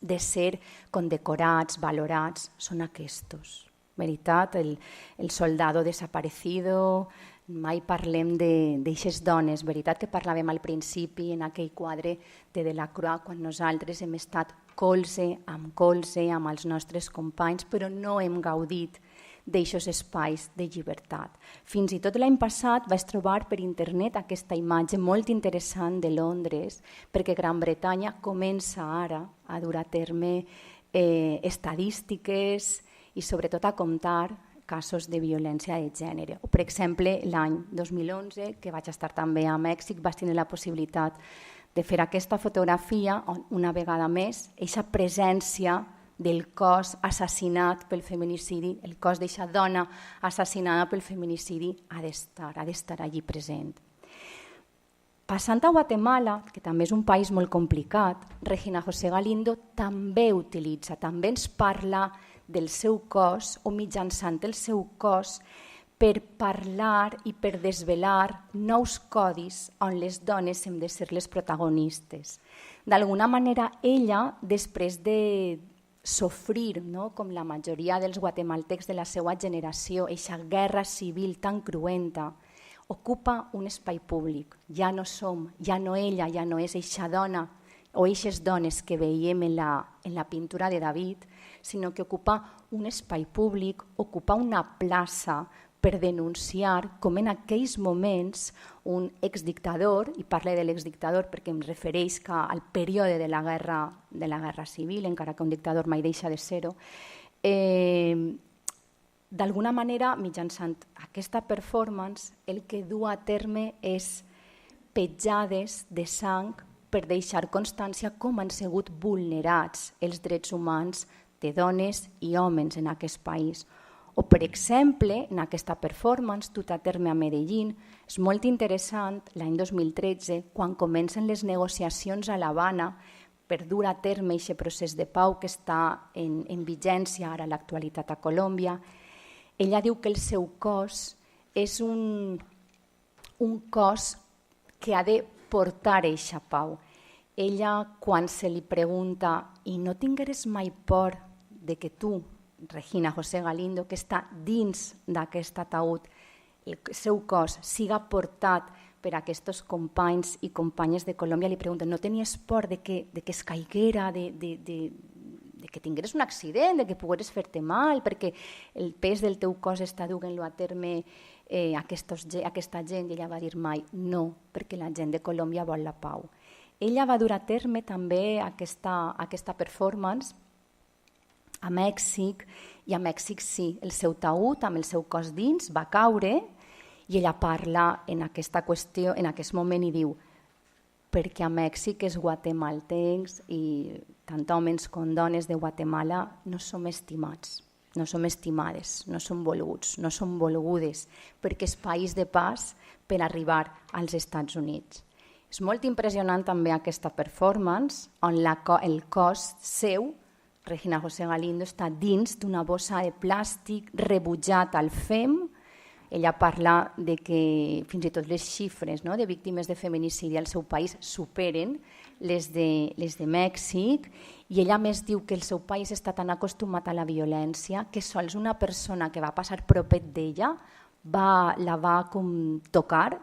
de ser condecorats, valorats, són aquests. Veritat, el soldado desaparecido, mai parlem d'aixes dones, veritat que parlàvem al principi en aquell quadre de Delacroix quan nosaltres hem estat colze amb els nostres companys, però no hem gaudit d'aixos espais de llibertat. Fins i tot l'any passat vaig trobar per internet aquesta imatge molt interessant de Londres, perquè Gran Bretanya comença ara a dur a terme estadístiques i sobretot a comptar casos de violència de gènere. O, per exemple, l'any 2011, que vaig estar també a Mèxic, vaig tenir la possibilitat de fer aquesta fotografia on, una vegada més, aquesta presència del cos assassinat pel feminicidi, el cos d'aquesta dona assassinada pel feminicidi ha d'estar allí present. Passant a Guatemala, que també és un país molt complicat, Regina José Galindo també ens parla del seu cos o mitjançant el seu cos per parlar i per desvelar nous codis on les dones hem de ser les protagonistes. D'alguna manera, ella, després de sofrir, com la majoria dels guatemaltecs de la seva generació, aquesta guerra civil tan cruenta, ocupa un espai públic. Ja no som, ja no ella, ja no és eixa dona o eixes dones que veiem en la pintura de David, sinó que ocupa un espai públic, ocupa una plaça per denunciar com en aquells moments un exdictador, i parle de l'exdictador perquè em refereix al període de la guerra civil, encara que un dictador mai deixa de ser-ho, d'alguna manera, mitjançant aquesta performance, el que du a terme és petjades de sang per deixar constància com han sigut vulnerats els drets humans de dones i homes en aquest país. O, per exemple, en aquesta performance dut a terme a Medellín, és molt interessant l'any 2013, quan comencen les negociacions a l'Havana per dur a terme aquest procés de pau que està en vigència ara a l'actualitat a Colòmbia. Ella diu que el seu cos és un cos que ha de portar eixa pau. Ella, quan se li pregunta «I no tingueres mai por de que tu, Regina José Galindo, que està dins d'aquest ataúd, el seu cos siga portat per aquests companys i companyes de Colòmbia», li pregunta «No tenies por de que es caiguera, de que tingueres un accident, de que pogueres fer-te mal, perquè el pes del teu cos està duent-lo a terme aquesta gent?» I ella va dir mai no, perquè la gent de Colòmbia vol la pau. Ella va dur a terme també aquesta performance a Mèxic, i a Mèxic sí, el seu taüt amb el seu cos dins va caure i ella parla en aquesta qüestió, en aquest moment, i diu perquè a Mèxic els guatemaltecs i tant homes com dones de Guatemala no som estimats, no som estimades, no som volguts, no som volgudes, perquè és país de pas per arribar als Estats Units. És molt impressionant també aquesta performance on el cos seu, Regina José Galindo, està dins d'una bossa de plàstic rebutjat al fem ella parla de que fins i tot les xifres, no?, de víctimes de feminicidi al seu país superen les de Mèxic, i ella més diu que el seu país està tan acostumat a la violència que sols una persona que va passar propet d'ella la va tocar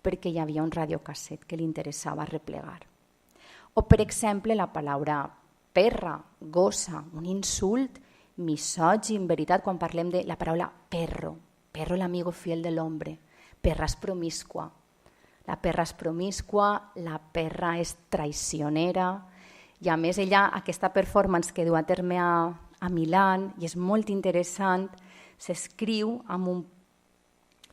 perquè hi havia un radiocasset que li interessava replegar. O, per exemple, la paraula perra, gossa, un insult misògin, veritat, quan parlem de la paraula perro, perro l'amigo fiel de l'hombre, perra és promiscua. La perra és promiscua, la perra és traicionera, i a més ella, aquesta performance que du a terme a Milán, i és molt interessant, s'escriu amb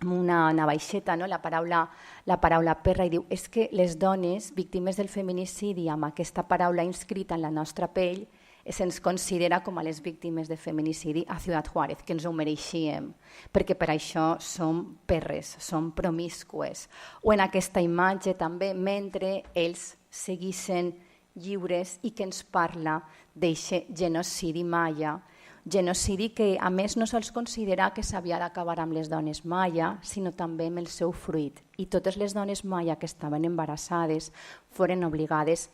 una navaixeta, no?, la paraula perra, i diu és que les dones víctimes del feminicidi amb aquesta paraula inscrita en la nostra pell se'ns considera com a les víctimes de feminicidi a Ciudad Juárez, que ens ho mereixíem, perquè per això som perres, som promiscues. O en aquesta imatge també, mentre ells seguissin lliures i que ens parla d'aquest genocidi maia, genocidi que a més no sols considera que s'havia d'acabar amb les dones maia, sinó també amb el seu fruit. I totes les dones maia que estaven embarassades foren obligades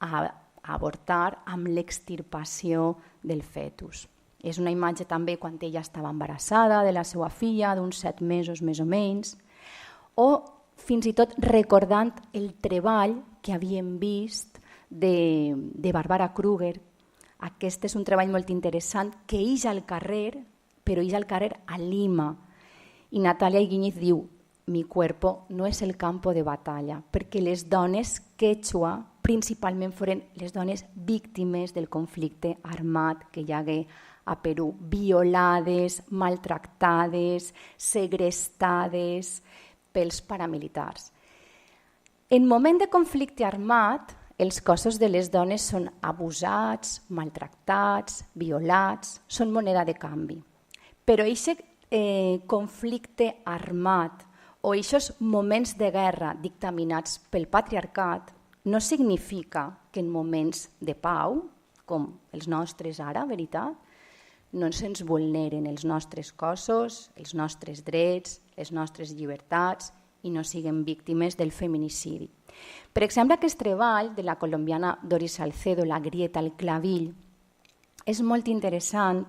a avortar amb l'extirpació del fetus. És una imatge també quan ella estava embarassada de la seva filla, d'uns 7 mesos més o menys, o fins i tot recordant el treball que havíem vist de Barbara Kruger. Aquest és un treball molt interessant que ix al carrer, però ix al carrer a Lima. I Natalia Iguíñez diu: mi cuerpo no és el campo de batalla, perquè les dones quechua principalment foren les dones víctimes del conflicte armat que hi hagué a Perú, violades, maltractades, segrestades pels paramilitars. En moment de conflicte armat, els cossos de les dones són abusats, maltractats, violats, són moneda de canvi. Però aquest conflicte armat o aquests moments de guerra dictaminats pel patriarcat no significa que en moments de pau, com els nostres ara, veritat, no se'ns vulneren els nostres cossos, els nostres drets, les nostres llibertats i no siguem víctimes del feminicidi. Per exemple, aquest treball de la colombiana Doris Salcedo, La grieta, el clavill, és molt interessant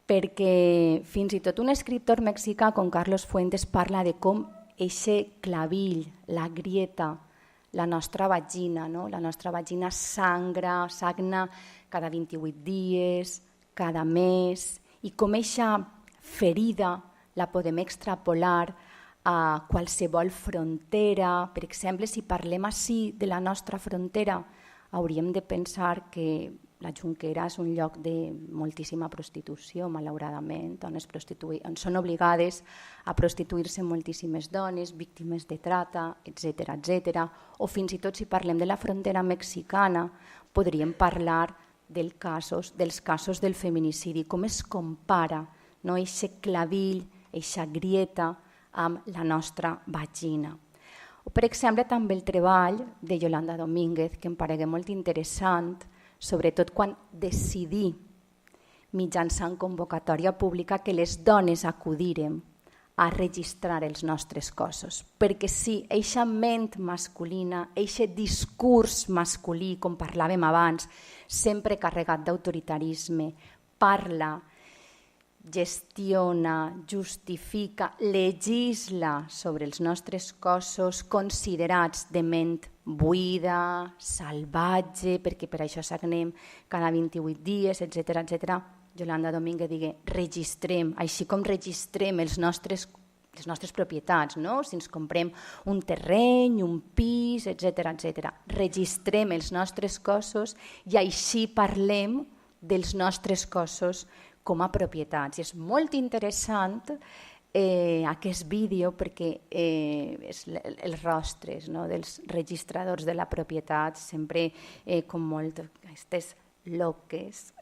perquè fins i tot un escriptor mexicà com Carlos Fuentes parla de com aquest clavill, la grieta, la nostra vagina, no? La nostra vagina sagna cada 28 dies, cada mes, i com aquesta ferida la podem extrapolar a qualsevol frontera. Per exemple, si parlem així de la nostra frontera, hauríem de pensar que la Jonquera és un lloc de moltíssima prostitució, malauradament, on són obligades a prostituir-se moltíssimes dones, víctimes de trata, etc. O fins i tot si parlem de la frontera mexicana, podríem parlar dels casos del feminicidi, com es compara aquest clavill, aquesta grieta, amb la nostra vagina. O, per exemple, també el treball de Yolanda Domínguez, que em paregué molt interessant, sobretot quan decidí, mitjançant convocatòria pública, que les dones acudírem a registrar els nostres cossos. Perquè sí, eixa ment masculina, eixe discurs masculí, com parlàvem abans, sempre carregat d'autoritarisme, parla, gestiona, justifica, legisla sobre els nostres cossos considerats de ment buida, salvatge, perquè per això sagnem cada 28 dies, etc. Yolanda Domínguez digué, registrem, així com registrem les nostres propietats, no? Si ens comprem un terreny, un pis, etc. Registrem els nostres cossos i així parlem dels nostres cossos com a propietats. I és molt interessant aquest vídeo perquè els rostres dels registradors de la propietat sempre com molt aquestes loques,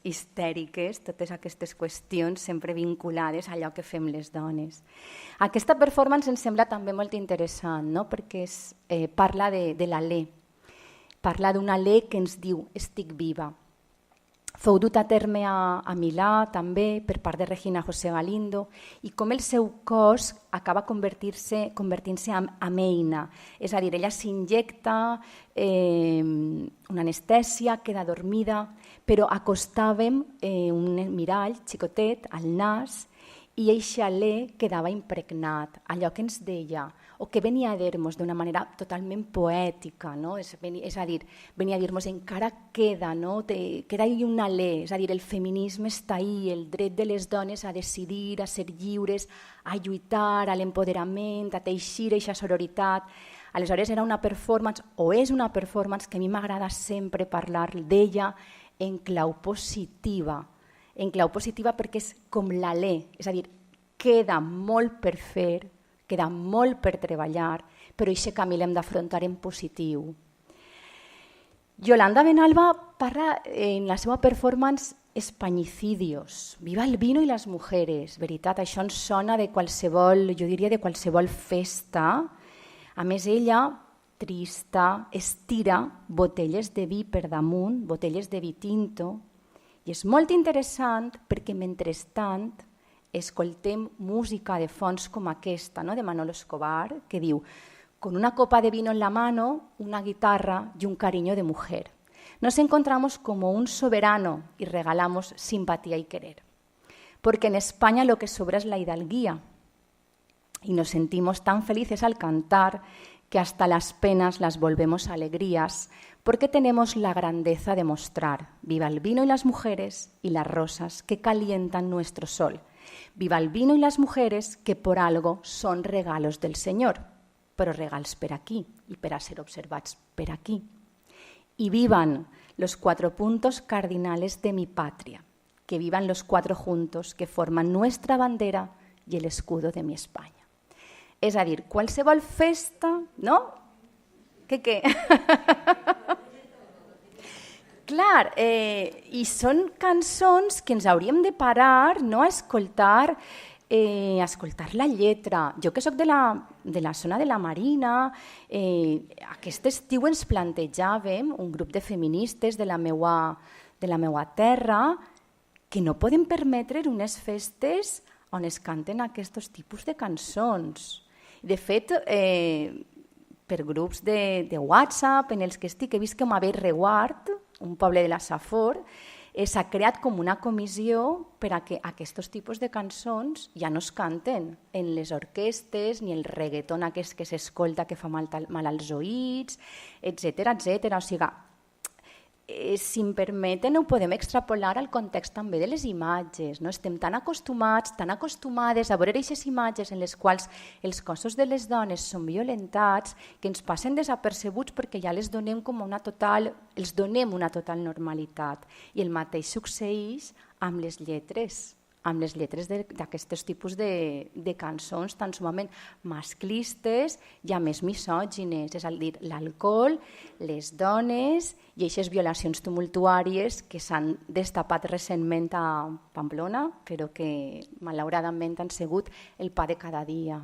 histèriques, totes aquestes qüestions sempre vinculades a allò que fem les dones. Aquesta performance em sembla també molt interessant, no? Perquè parla de l'alè, parla d'un alè que ens diu estic viva. Fou dut a terme a Milà, també, per part de Regina José Galindo, i com el seu cos acaba convertint-se en eina. És a dir, ella s'injecta una anestèsia, queda dormida, però acostàvem un mirall xicotet al nas i eixe alè quedava impregnat. Allò que ens deia, o que venia a dir-nos d'una manera totalment poètica, no? És a dir, venia a dir-nos encara queda, no? Queda ahí un alè, és a dir, el feminisme està ahí, el dret de les dones a decidir, a ser lliures, a lluitar, a l'empoderament, a teixir eixa sororitat. Aleshores era una performance, o és una performance, que a mi m'agrada sempre parlar d'ella en clau positiva, perquè és com l'alè, és a dir, queda molt per fer, queda molt per treballar, però aquest camí l'hem d'afrontar en positiu. Yolanda Benalba parla en la seva performance Españicidios, viva el vino y las mujeres. Veritat, això ens sona de qualsevol, jo diria de qualsevol festa. A més, ella, trista, estira botelles de vi per damunt, botelles de vi tinto, i és molt interessant perquè, mentrestant, escoltem música de fons com aquesta, no? De Manolo Escobar, que diu: con una copa de vino en la mano, una guitarra y un cariño de mujer. Nos encontramos como un soberano y regalamos simpatía y querer. Porque en España lo que sobra es la hidalguía y nos sentimos tan felices al cantar que hasta las penas las volvemos alegrías, porque tenemos la grandeza de mostrar: viva el vino y las mujeres y las rosas que calientan nuestro sol. Viva el vino y las mujeres que por algo son regalos del Señor, però regals per aquí i per a ser observats per aquí. Y vivan los 4 puntos cardinales de mi patria, que vivan los 4 juntos que forman nuestra bandera y el escudo de mi España. És a dir, qualsevol festa, no? Què? Clar, i són cançons que ens hauríem de parar, no? A escoltar la lletra. Jo que soc de la zona de la Marina, aquest estiu ens plantejàvem un grup de feministes de la meua terra que no podem permetre unes festes on es canten aquests tipus de cançons. De fet, per grups de WhatsApp en els que estic, he vist que a Berreguard, un poble de la Safor, s'ha creat com una comissió per a que aquests tipus de cançons ja no es canten en les orquestes, ni el reggaeton aquest que s'escolta que fa mal als oïts, etc. O sigui, si em permeten, ho podem extrapolar al context també de les imatges. No? Estem tan acostumats, tan acostumades a veure aquestes imatges en les quals els cossos de les dones són violentats que ens passen desapercebuts perquè ja els donem una total normalitat. I el mateix succeeix amb les lletres d'aquests tipus de cançons tan sumament masclistes i a més misògines, és a dir, l'alcohol, les dones i aquestes violacions tumultuàries que s'han destapat recentment a Pamplona, però que malauradament han sigut el pa de cada dia.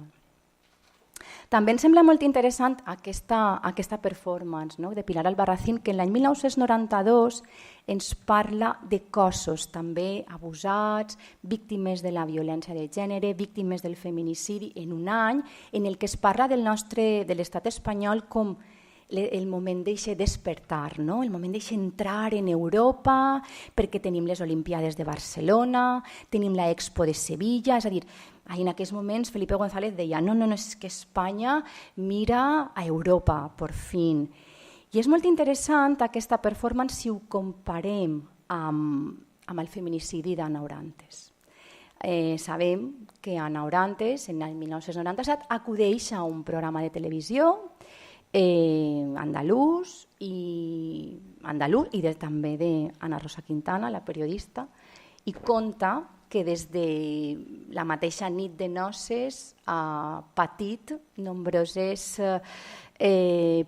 També em sembla molt interessant aquesta performance, no? De Pilar Albarracín, que l'any 1992 ens parla de cossos també abusats, víctimes de la violència de gènere, víctimes del feminicidi, en un any en el que es parla de l'estat espanyol com el moment d'eixe despertar, no? El moment d'eixe entrar en Europa, perquè tenim les Olimpiades de Barcelona, tenim la Expo de Sevilla, és a dir, en aquells moments Felipe González deia no, és que Espanya mira a Europa, por fin. I és molt interessant aquesta performance si ho comparem amb el feminicidi d'Ana Orantes. Sabem que Ana Orantes, en el 1997, acudeix a un programa de televisió andalús i també d'Anna Rosa Quintana, la periodista, i conta que des de la mateixa nit de noces ha patit nombroses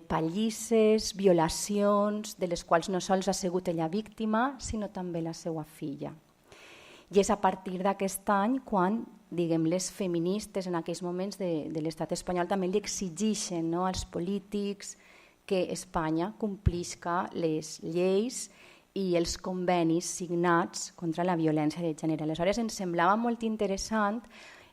pallisses, violacions, de les quals no sols ha sigut ella víctima, sinó també la seva filla. I és a partir d'aquest any quan, les feministes en aquells moments de l'estat espanyol també li exigeixen als polítics que Espanya complisca les lleis i els convenis signats contra la violència de gènere. Aleshores, ens semblava molt interessant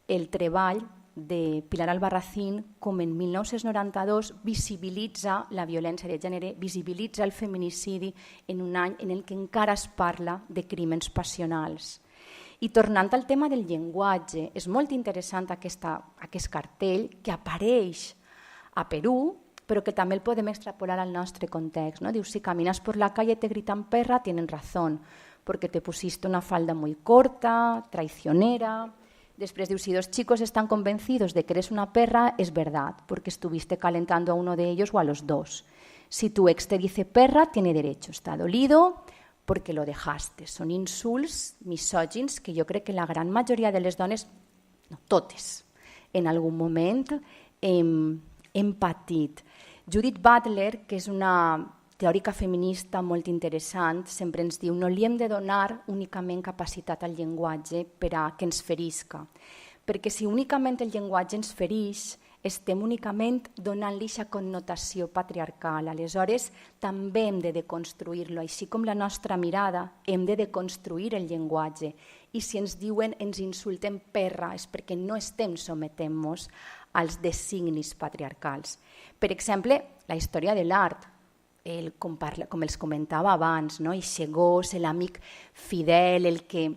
el treball de Pilar Albarracín, com en 1992 visibilitza la violència de gènere, visibilitza el feminicidi en un any en el que encara es parla de crímens passionals. I tornant al tema del llenguatge, és molt interessant aquest cartell que apareix a Perú, pero que también el podemos extrapolar al nuestro contexto, ¿no? Digo, si caminas por la calle y te gritan perra, tienen razón, porque te pusiste una falda muy corta, traicionera. Después digo, si dos chicos están convencidos de que eres una perra, es verdad, porque estuviste calentando a uno de ellos o a los dos. Si tu ex te dice perra, tiene derecho, está dolido porque lo dejaste. Son insults misògins que jo crec que la gran majoria de les dones, no totes, en algun moment hem patit. Judith Butler, que és una teòrica feminista molt interessant, sempre ens diu no li hem de donar únicament capacitat al llenguatge per a que ens ferisca, perquè si únicament el llenguatge ens ferix, estem únicament donant-li aquesta connotació patriarcal. Aleshores, també hem de deconstruir-lo, així com la nostra mirada, hem de deconstruir el llenguatge. I si ens diuen, ens insulten perra, és perquè no estem sometent-nos als designis patriarcals. Per exemple, la història de l'art, com els comentava abans, no? Eixe gos, l'amic fidel, el que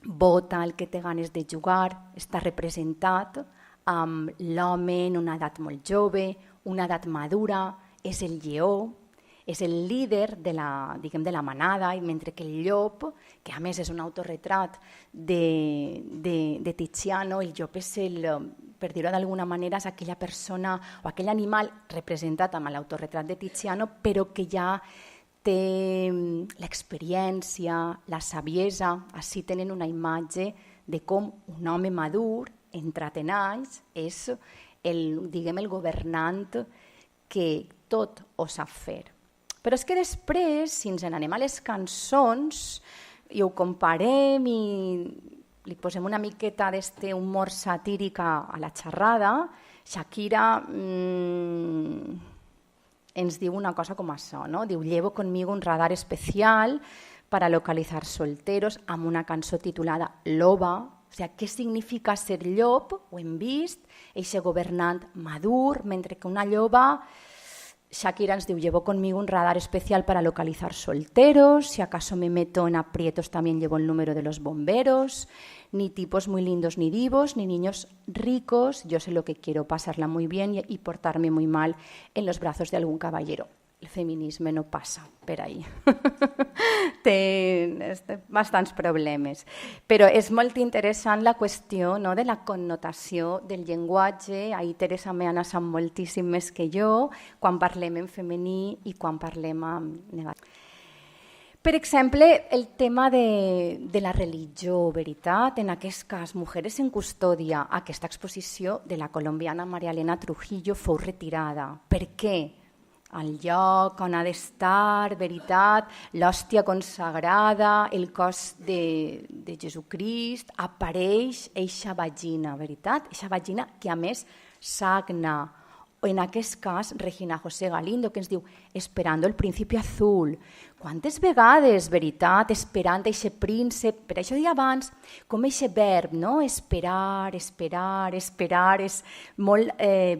vota, el que té ganes de jugar, està representat amb l'home en una edat molt jove, una edat madura, és el lleó, és el líder de la manada, mentre que el llop, que a més és un autorretrat de Tiziano, el llop és per dir-ho d'alguna manera, és aquella persona o aquell animal representat amb l'autorretrat de Tiziano, però que ja té l'experiència, la saviesa. Així tenen una imatge de com un home madur, entrat en anys, és el governant que tot ho sap fer. Però és que després, si ens n'anem a les cançons i ho comparem i li posem una miqueta d'este humor satíric a la xerrada, Shakira ens diu una cosa com això, no? Diu, llevo conmigo un radar especial para localizar solteros, amb una cançó titulada Loba. O sigui, què significa ser llop? Ho hem vist, eixe governant madur, mentre que una lloba... Shakira ens diu, llevo conmigo un radar especial para localizar solteros, si acaso me meto en aprietos también llevo el número de los bomberos, ni tipos muy lindos ni divos, ni niños ricos, yo sé lo que quiero, pasarla muy bien y portarme muy mal en los brazos de algún caballero. El feminisme no passa per ahí. Té bastants problemes. Però és molt interessant la qüestió, no, de la connotació del llenguatge. Ahí Teresa Meana sap moltíssim més que jo, quan parlem en femení i quan parlem en negatiu. Per exemple, el tema de la religió, veritat? En aquest cas, Mujeres en Custòdia, aquesta exposició de la colombiana María Elena Trujillo fou retirada. Per què? Al lloc on ha d'estar, veritat, l'hòstia consagrada, el cos de Jesucrist, apareix eixa vagina, veritat? Eixa vagina que a més sagna. O en aquest cas, Regina José Galindo, que ens diu Esperando el príncipe azul. Quantes vegades, veritat, esperant eixe príncep, per això deia abans, com eixe verb, no? Esperar, esperar, esperar, és molt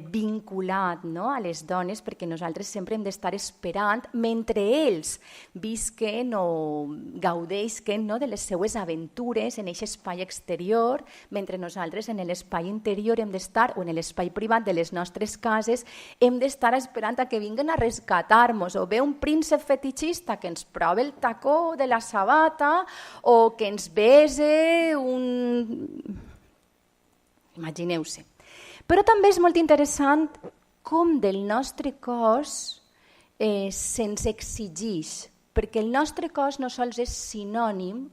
vinculat, no? A les dones, perquè nosaltres sempre hem d'estar esperant mentre ells visquen o gaudeixen, no? De les seues aventures en eixe espai exterior, mentre nosaltres en l'espai interior hem d'estar, o en l'espai privat de les nostres cases, hem d'estar esperant a que vinguen a rescatar-nos, o ve un príncep fetichista que ens prova el tacó de la sabata o que ens bese un... Imagineu-se. Però també és molt interessant com del nostre cos se'ns exigeix, perquè el nostre cos no sols és sinònim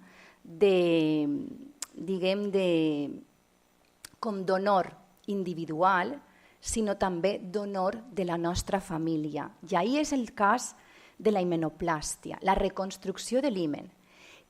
com d'honor individual, sinó també d'honor de la nostra família. I ahí és el cas de la himenoplàstia, la reconstrucció de l'himen,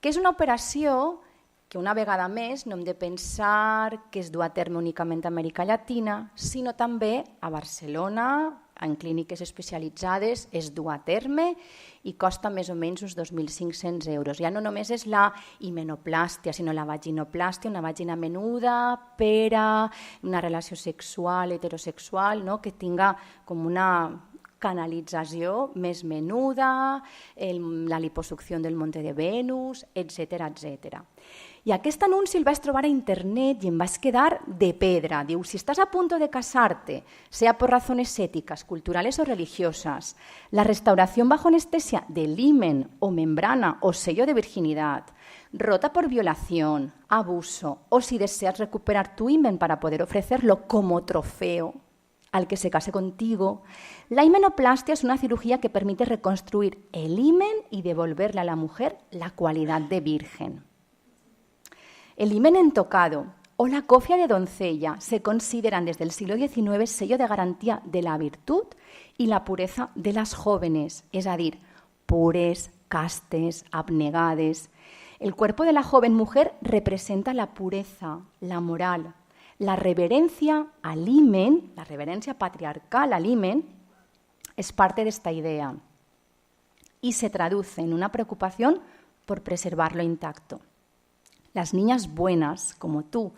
que és una operació que una vegada més no hem de pensar que es du a terme únicament a Amèrica Llatina, sinó també a Barcelona, en clíniques especialitzades es du a terme i costa més o menys uns 2.500 euros. Ja no només és la himenoplàstia, sinó la vaginoplàstia, una vagina menuda per a una relació sexual, heterosexual, no? Que tinga com una canalització més menuda, la liposucció del monte de Venus, etc. etc. I aquest anunci el vaig trobar a internet i em vaig quedar de pedra. Diu, si estás a punto de casarte, sea por razones éticas, culturales o religiosas, la restauración bajo anestesia del himen o membrana o sello de virginidad, rota por violación, abuso, o si deseas recuperar tu himen para poder ofrecerlo como trofeo al que se case contigo, la himenoplastia es una cirugía que permite reconstruir el himen y devolverle a la mujer la cualidad de virgen. El himen entocado o la cofia de doncella se consideran desde el siglo XIX sello de garantía de la virtud y la pureza de las jóvenes, es decir, pures, castes, abnegades. El cuerpo de la joven mujer representa la pureza, la moral. La reverencia al himen, la reverencia patriarcal al himen, es parte de esta idea y se traduce en una preocupación por preservarlo intacto. Las niñas buenas, como tú,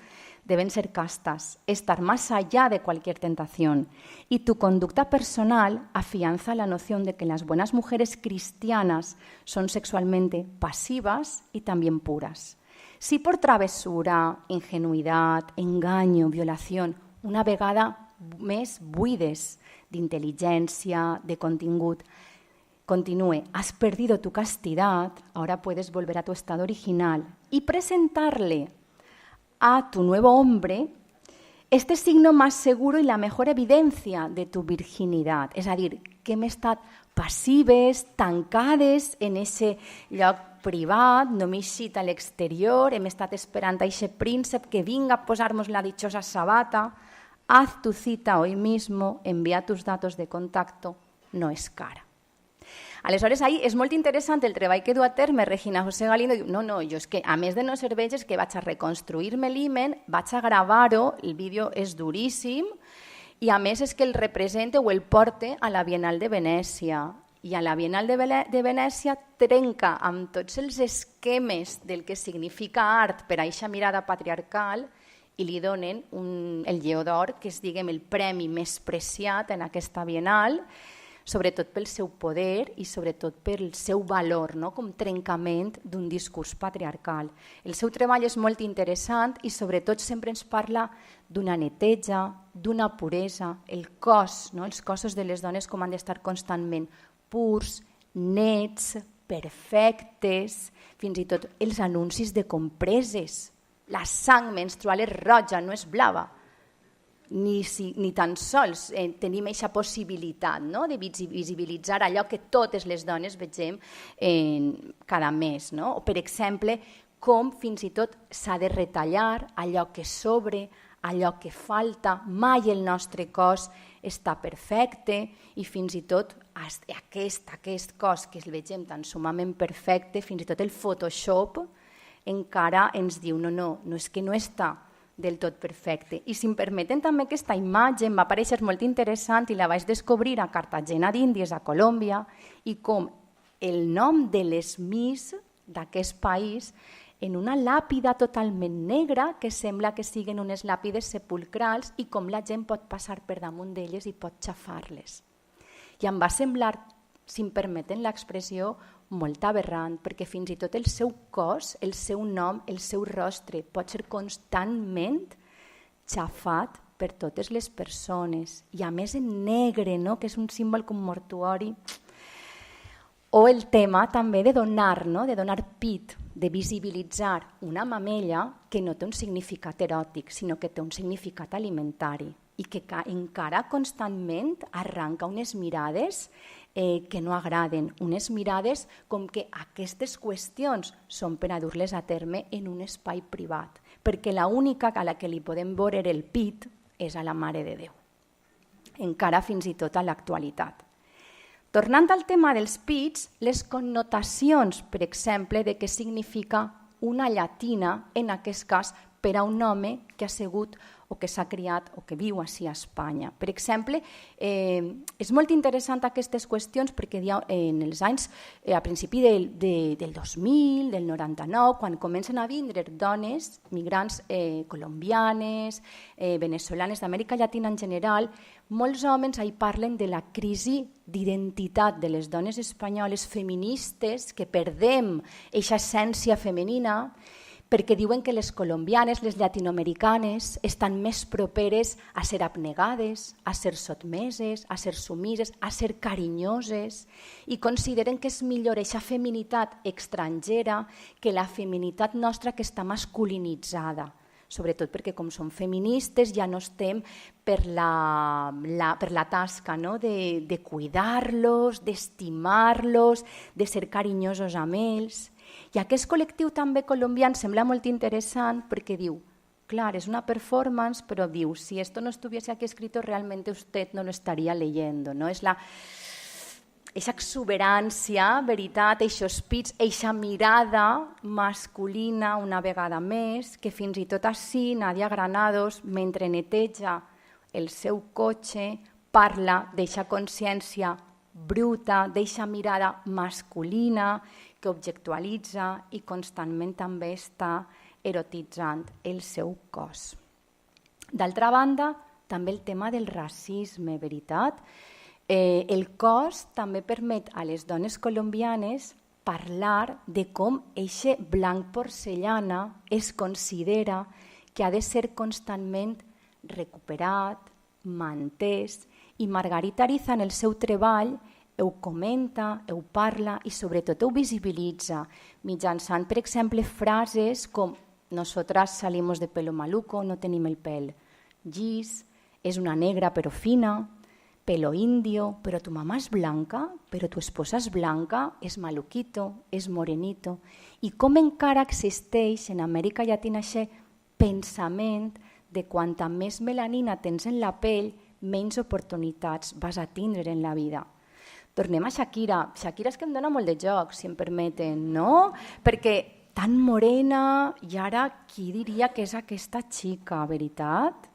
deben ser castas, estar más allá de cualquier tentación, y tu conducta personal afianza la noción de que las buenas mujeres cristianas son sexualmente pasivas y también puras. Si por travesura, ingenuidad, engaño, violación, una vegada més buides d'intel·ligència, de contingut, continúe, has perdido tu castidad, ahora puedes volver a tu estado original y presentarle a tu nuevo hombre este signo más seguro y la mejor evidencia de tu virginidad. És a dir, que hem estat passives, tancades en ese lloc privat, no m'he eixit a l'exterior, hem estat esperant a aquest príncep que vinga a posar-nos la dichosa sabata, haz tu cita hoy mismo, envía tus datos de contacto, no és cara. Aleshores, ahí és molt interessant el treball que du a terme Regina José Galindo. Diu, no, jo és que a més de no ser veig és que vaig a reconstruir-me l'himen, vaig a gravar-ho, el vídeo és duríssim, i a més és que el represente o el porte a la Bienal de Venècia. I a la Bienal de Venècia trenca amb tots els esquemes del que significa art per a aquesta mirada patriarcal i li donen el Lleó d'Or, que és, diguem, el premi més preciat en aquesta Bienal, sobretot pel seu poder i sobretot pel seu valor, no? Com trencament d'un discurs patriarcal. El seu treball és molt interessant i sobretot sempre ens parla d'una neteja, d'una puresa, el cos, no? Els cossos de les dones com han d'estar constantment purs, nets, perfectes, fins i tot els anuncis de compreses. La sang menstrual és roja, no és blava. Ni tan sols tenim aquesta possibilitat, no? De visibilitzar allò que totes les dones vegem cada mes. No? O, per exemple, com fins i tot s'ha de retallar allò que sobre, allò que falta. Mai el nostre cos està perfecte i fins i tot aquest cos que el vegem tan sumament perfecte, fins i tot el Photoshop encara ens diu no, és que no està del tot perfecte. I si em permeten també aquesta imatge, em va aparèixer molt interessant i la vaig descobrir a Cartagena d'Índies, a Colòmbia, i com el nom de les Miss d'aquest país en una làpida totalment negra que sembla que siguin unes làpides sepulcrals i com la gent pot passar per damunt d'elles i pot xafar-les. I em va semblar, si em permeten l'expressió, molt aberrant, perquè fins i tot el seu cos, el seu nom, el seu rostre pot ser constantment xafat per totes les persones i a més en negre, no? Que és un símbol com mortuori. O el tema també de donar, no? De donar pit, de visibilitzar una mamella que no té un significat eròtic, sinó que té un significat alimentari i que encara constantment arranca unes mirades que no agraden, unes mirades com que aquestes qüestions són per a dur-les a terme en un espai privat, perquè l'única a la que li podem veure el pit és a la Mare de Déu, encara fins i tot a l'actualitat. Tornant al tema dels pits, les connotacions, per exemple, de què significa una llatina, en aquest cas per a un home que ha sigut o que s'ha criat o que viu així a Espanya. Per exemple, és molt interessant aquestes qüestions perquè en els anys, a principi del 2000, del 99, quan comencen a vindre dones migrants colombianes, venezolanes, d'Amèrica Llatina en general, molts homes hi parlen de la crisi d'identitat de les dones espanyoles feministes, que perdem aquesta essència femenina, perquè diuen que les colombianes, les llatinoamericanes, estan més properes a ser abnegades, a ser sotmeses, a ser sumises, a ser carinyoses, i consideren que és millor aquesta feminitat estrangera que la feminitat nostra que està masculinitzada. Sobretot perquè com som feministes ja no estem per la tasca, no? de cuidar-los, d'estimar-los, de ser carinyosos amb ells. I aquest col·lectiu també colombià em sembla molt interessant perquè diu, clar, és una performance, però diu, si esto no estuviese aquí escrito, realmente usted no lo estaría leyendo. No? És aquesta exuberància, veritat, aquests pits, aquesta mirada masculina una vegada més, que fins i tot així Nadia Granados, mentre neteja el seu cotxe, parla d'aquesta consciència bruta, d'aquesta mirada masculina que objectualitza i constantment també està erotitzant el seu cos. D'altra banda, també el tema del racisme, veritat? El cos també permet a les dones colombianes parlar de com eixe blanc porcellana es considera que ha de ser constantment recuperat, mantès, i Margarita Ariza en el seu treball ho comenta, ho parla i sobretot ho visibilitza mitjançant, per exemple, frases com «Nosotras salimos de pelo maluco, no tenim el pèl llis», «és una negra però fina», «pelo indio, però tu mamá és blanca, però tu esposa és blanca, és maluquito, és morenito». I com encara existeix en Amèrica Llatina aquest pensament de quanta més melanina tens en la pell, menys oportunitats vas a tindre en la vida. Tornem a Shakira. Shakira és que em dona molt de joc, si em permeten, no? Perquè tan morena, i ara qui diria que és aquesta xica, veritat?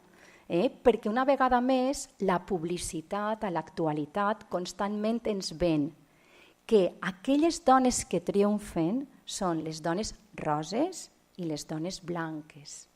Perquè una vegada més la publicitat a l'actualitat constantment ens ven que aquelles dones que triomfen són les dones roses i les dones blanques.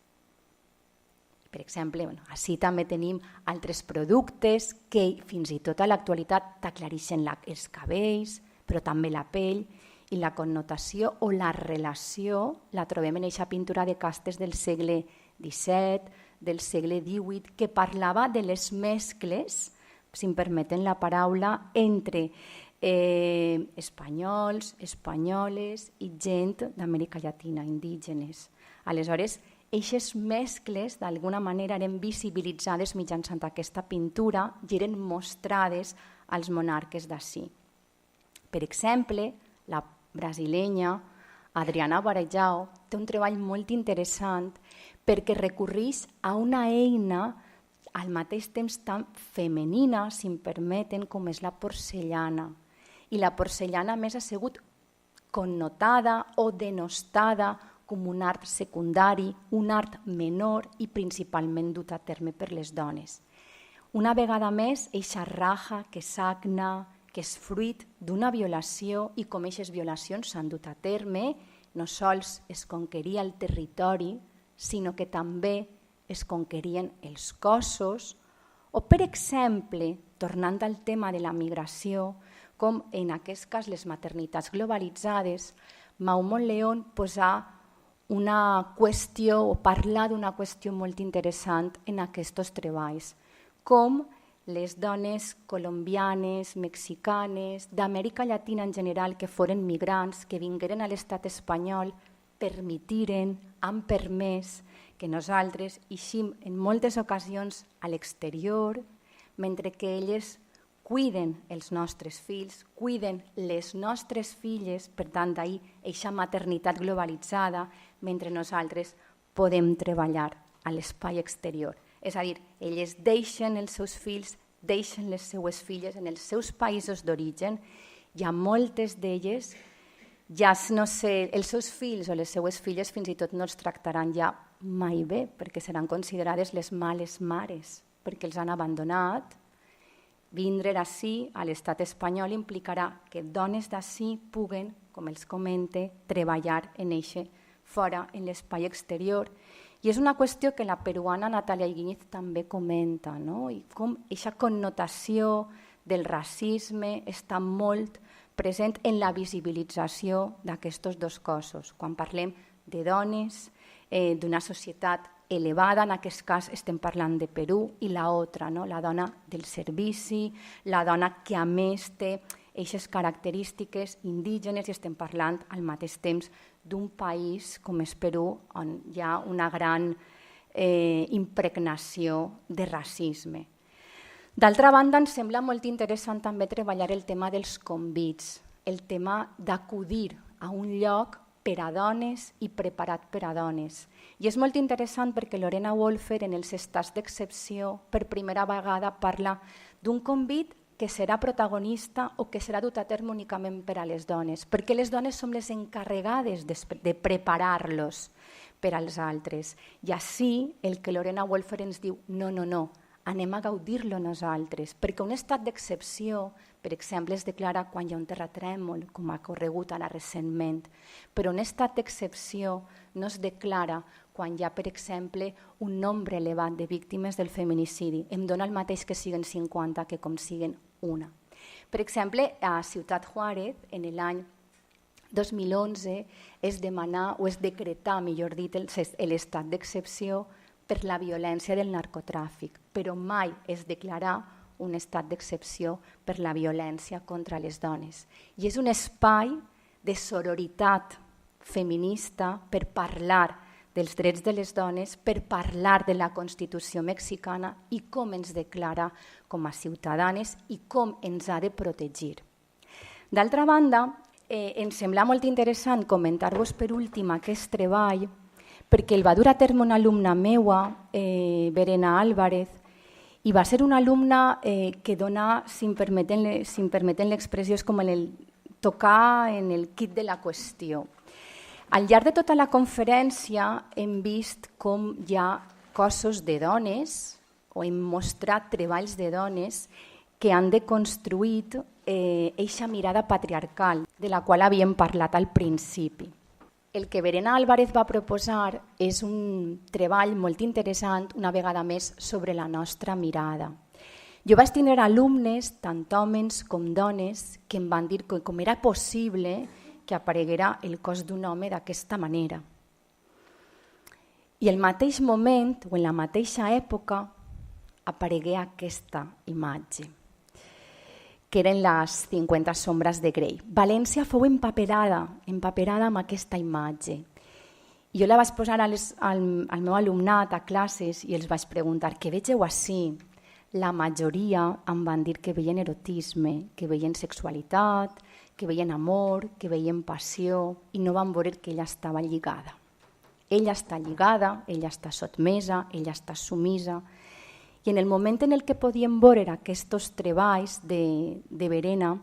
Per exemple, així també tenim altres productes que fins i tot a l'actualitat t'aclareixen els cabells, però també la pell, i la connotació o la relació la trobem en aquesta pintura de castes del segle XVII, del segle XVIII, que parlava de les mescles, si em permeten la paraula, entre espanyols, espanyoles i gent d'Amèrica Llatina, indígenes. Aleshores, aquestes mescles d'alguna manera eren visibilitzades mitjançant aquesta pintura i eren mostrades als monarques d'ací. Per exemple, la brasilenya Adriana Varejão té un treball molt interessant perquè recorreix a una eina al mateix temps tan femenina, si em permeten, com és la porcellana. I la porcellana més ha sigut connotada o denostada com un art secundari, un art menor i principalment dut a terme per les dones. Una vegada més, eixa raja que sagna, que és fruit d'una violació i com aquestes violacions s'han dut a terme, no sols es conqueria el territori, sinó que també es conquerien els cossos, o per exemple, tornant al tema de la migració, com en aquest cas les maternitats globalitzades, Maumont León posa una qüestió o parlar d'una qüestió molt interessant en aquests treballs, com les dones colombianes, mexicanes, d'Amèrica Llatina en general, que foren migrants, que vingueren a l'estat espanyol, permitiren, han permès que nosaltres eixim en moltes ocasions a l'exterior, mentre que elles cuiden els nostres fills, cuiden les nostres filles, per tant, d'ahir, eixa maternitat globalitzada, mentre nosaltres podem treballar a l'espai exterior. És a dir, elles deixen els seus fills, deixen les seues filles en els seus països d'origen, i a moltes d'elles ja no sé, els seus fills o les seues filles fins i tot no els tractaran ja mai bé, perquè seran considerades les males mares, perquè els han abandonat. Vindre d'ací a l'estat espanyol implicarà que dones d'ací puguen, com els comente, treballar en eixe fora, en l'espai exterior. I és una qüestió que la peruana Natalia Iguíñez també comenta, no? I com aquesta connotació del racisme està molt present en la visibilització d'aquests dos cossos. Quan parlem de dones, d'una societat elevada, en aquest cas estem parlant de Perú, i l'altra, no? La dona del servici, la dona que a més té aquestes característiques indígenes, i estem parlant al mateix temps d'un país com és Perú, on hi ha una gran impregnació de racisme. D'altra banda, ens sembla molt interessant també treballar el tema dels convits, el tema d'acudir a un lloc per a dones i preparat per a dones. I és molt interessant perquè Lorena Wolfer, en els estats d'excepció, per primera vegada parla d'un convit que serà protagonista o que serà dut a terme únicament per a les dones, perquè les dones som les encarregades de preparar-los per als altres. I així el que Lorena Wolfer ens diu, no, anem a gaudir-lo nosaltres, perquè un estat d'excepció, per exemple, es declara quan hi ha un terratrèmol, com ha ocorregut ara recentment, però un estat d'excepció no es declara quan hi ha, per exemple, un nombre elevat de víctimes del feminicidi. Em dona el mateix que siguen 50 que com siguen una. Per exemple, a Ciutat Juárez, en l'any 2011, es demanà o es decretà, millor dit, l'estat d'excepció per la violència del narcotràfic, però mai es declarà un estat d'excepció per la violència contra les dones. I és un espai de sororitat feminista per parlar dels drets de les dones, per parlar de la Constitució mexicana i com ens declara com a ciutadanes i com ens ha de protegir. D'altra banda, em sembla molt interessant comentar-vos per últim aquest treball, perquè el va dur a terme una alumna meua, Verena Álvarez, i va ser una alumna que dona, si em permeten l'expressió, és com tocar en el quid de la qüestió. Al llarg de tota la conferència hem vist com hi ha cossos de dones, o hem mostrat treballs de dones que han deconstruït eixa mirada patriarcal, de la qual havíem parlat al principi. El que Verena Álvarez va proposar és un treball molt interessant, una vegada més, sobre la nostra mirada. Jo vaig tenir alumnes, tant homes com dones, que em van dir que com era possible que apareguera el cos d'un home d'aquesta manera. I al mateix moment, o en la mateixa època, aparegué aquesta imatge, que eren les 50 sombres de Grey. València fou empaperada amb aquesta imatge. I jo la vaig posar al meu alumnat a classes i els vaig preguntar què vegeu ací. La majoria em van dir que veien erotisme, que veien sexualitat, que veien amor, que veien passió i no van veure que ella estava lligada. Ella està lligada, ella està sotmesa, ella està sumisa. I en el moment en el que podíem veure aquests treballs de Verena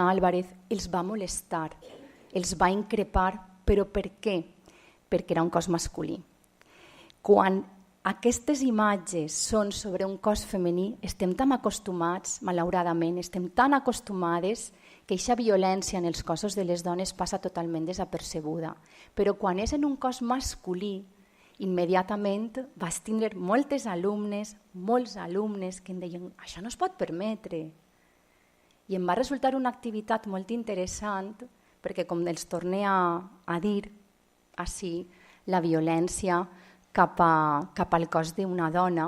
Álvarez, els va molestar, els va increpar, però per què? Perquè era un cos masculí. Quan aquestes imatges són sobre un cos femení, estem tan acostumats, malauradament, estem tan acostumades que aquesta violència en els cossos de les dones passa totalment desapercebuda. Però quan és en un cos masculí, immediatament vaig tindre molts alumnes que em deien això no es pot permetre. I em va resultar una activitat molt interessant perquè, com els torné a dir, així la violència cap al cos d'una dona,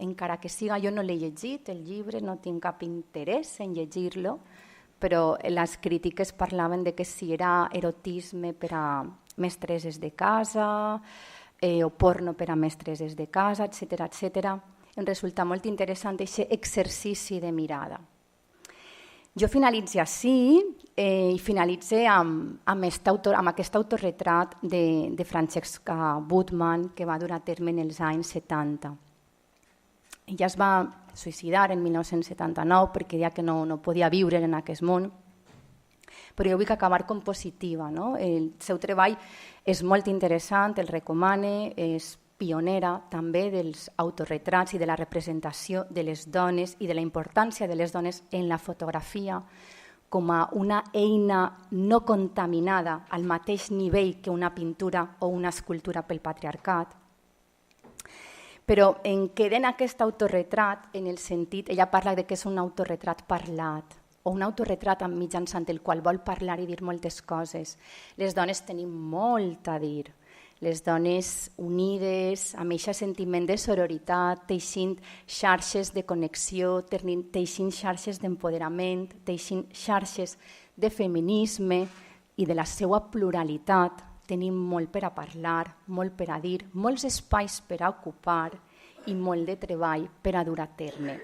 encara que siga, jo no l'he llegit, el llibre, no tinc cap interès en llegir-lo, però les crítiques parlaven de que si era erotisme per a mestresses de casa, o porno per a mestresses de casa, etc. Em resulta molt interessant aquest exercici de mirada. Jo finalitzo així i finalitzo amb aquest autorretrat de Francesca Budman que va dur a terme en els anys 70. Ella es va suïcidar en 1979 perquè deia que no podia viure en aquest món, però jo vull acabar com positiva. No? El seu treball és molt interessant, el recomane, és pionera també dels autorretrats i de la representació de les dones i de la importància de les dones en la fotografia com a una eina no contaminada al mateix nivell que una pintura o una escultura pel patriarcat. Però en queda en aquest autorretrat, en el sentit, ella parla de que és un autorretrat parlat, o un autorretrat mitjançant el qual vol parlar i dir moltes coses. Les dones tenim molt a dir. Les dones unides, amb aquest sentiment de sororitat, teixint xarxes de connexió, teixint xarxes d'empoderament, teixint xarxes de feminisme i de la seva pluralitat. Tenim molt per a parlar, molt per a dir, molts espais per a ocupar i molt de treball per a dur a terme.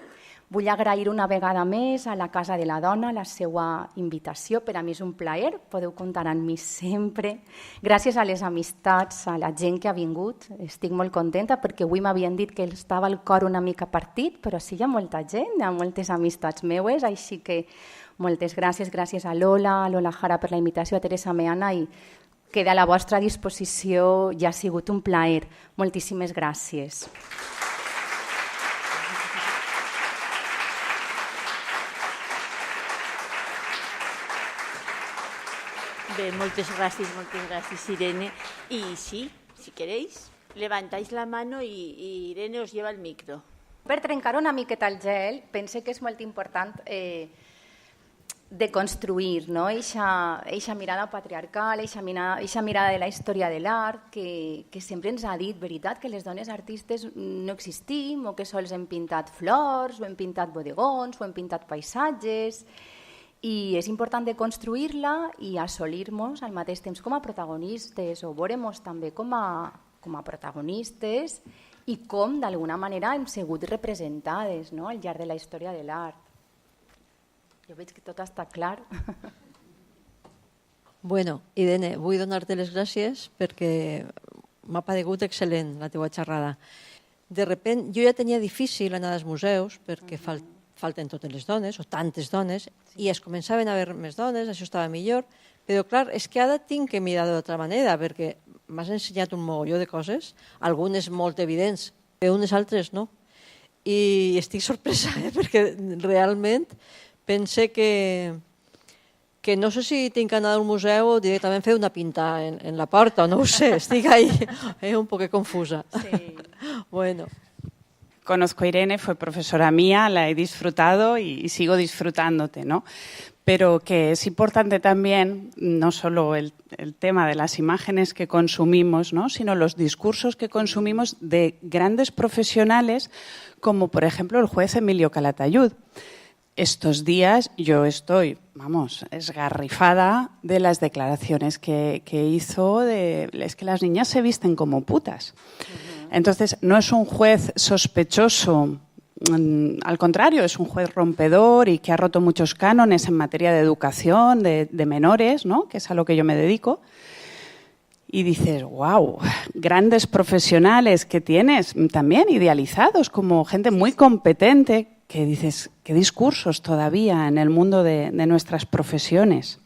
Vull agrair una vegada més a la Casa de la Dona la seva invitació. Per a mi és un plaer, podeu comptar amb mi sempre. Gràcies a les amistats, a la gent que ha vingut. Estic molt contenta perquè avui m'havien dit que estava el cor una mica partit, però sí hi ha molta gent, hi ha moltes amistats meues, així que moltes gràcies. Gràcies a Lola Jara per la invitació, a Teresa Meana, i queda a la vostra disposició. Ja ha sigut un plaer. Moltíssimes gràcies. Bé, muchas gracias, Irene. Y sí, si queréis, levantáis la mano y Irene os lleva el micro. Per trencar una miqueta el gel, pense que és molt important de construir, no? Eixa mirada patriarcal, eixa mirada de la història de l'art que sempre ens ha dit, veritat, que les dones artistes no existim, o que sols hem pintat flors, o hem pintat bodegons, o hem pintat paisatges. I és important de construir-la i assolir-nos al mateix temps com a protagonistes o veure-nos també com a protagonistes i com d'alguna manera hem sigut representades, no?, al llarg de la història de l'art. Jo veig que tot està clar. Bueno, Irene, vull donar-te les gràcies perquè m'ha paregut excel·lent la teua xerrada. De repente, jo ja tenia difícil anar als museus perquè falten totes les dones, o tantes dones, i es començaven a veure més dones, això estava millor, però clar, és que ara tinc que mirar d'altra manera, perquè m'has ensenyat un mogolló de coses, algunes molt evidents, però unes altres no. I estic sorpresa, perquè realment pense que no sé si tinc que anar al museu o directament fer una pinta en la porta, no ho sé, estic ahí un poco confusa. Sí. Bueno. Conozco a Irene, fue profesora mía, la he disfrutado y sigo disfrutándote, ¿no? Pero que es importante también no solo el tema de las imágenes que consumimos, ¿no?, sino los discursos que consumimos de grandes profesionales como, por ejemplo, el juez Emilio Calatayud. Estos días yo estoy, esgarrifada de las declaraciones que hizo es que las niñas se visten como putas. Entonces, no es un juez sospechoso, al contrario, es un juez rompedor y que ha roto muchos cánones en materia de educación de menores, ¿no?, que es a lo que yo me dedico. Y dices, wow, grandes profesionales que tienes también idealizados como gente muy competente, que dices, qué discursos todavía en el mundo de nuestras profesiones.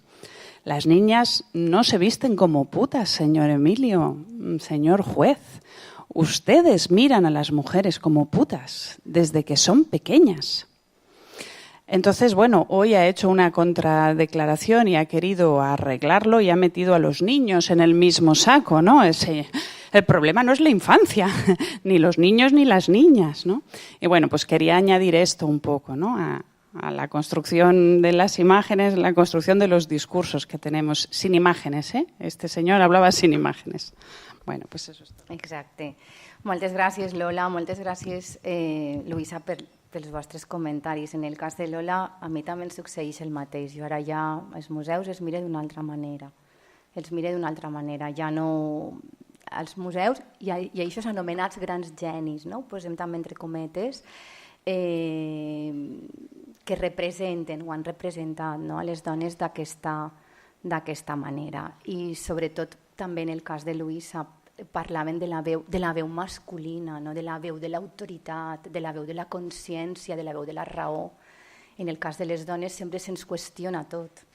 Las niñas no se visten como putas, señor Emilio, señor juez. Ustedes miran a las mujeres como putas desde que son pequeñas. Entonces, bueno, hoy ha hecho una contradeclaración y ha querido arreglarlo y ha metido a los niños en el mismo saco, ¿no? El problema no es la infancia, ni los niños ni las niñas, ¿no? Y bueno, pues quería añadir esto un poco, ¿no?, a la construcción de las imágenes, la construcción de los discursos que tenemos sin imágenes, ¿eh? Este señor hablaba sin imágenes. Bueno, pues eso es todo. Exacte. Moltes gràcies, Lola. Moltes gràcies, Luisa, pels vostres comentaris. En el cas de Lola, a mi també em succeeix el mateix. Jo ara ja els museus els miro d'una altra manera. Ja no... Els museus i aquests anomenats grans genis, no?, posem també entre cometes, que representen o han representat, no?, a les dones d'aquesta manera. I sobretot també en el cas de Luisa parlaven de la veu masculina, no?, de la veu de l'autoritat, de la veu de la consciència, de la veu de la raó. En el cas de les dones sempre se'ns qüestiona tot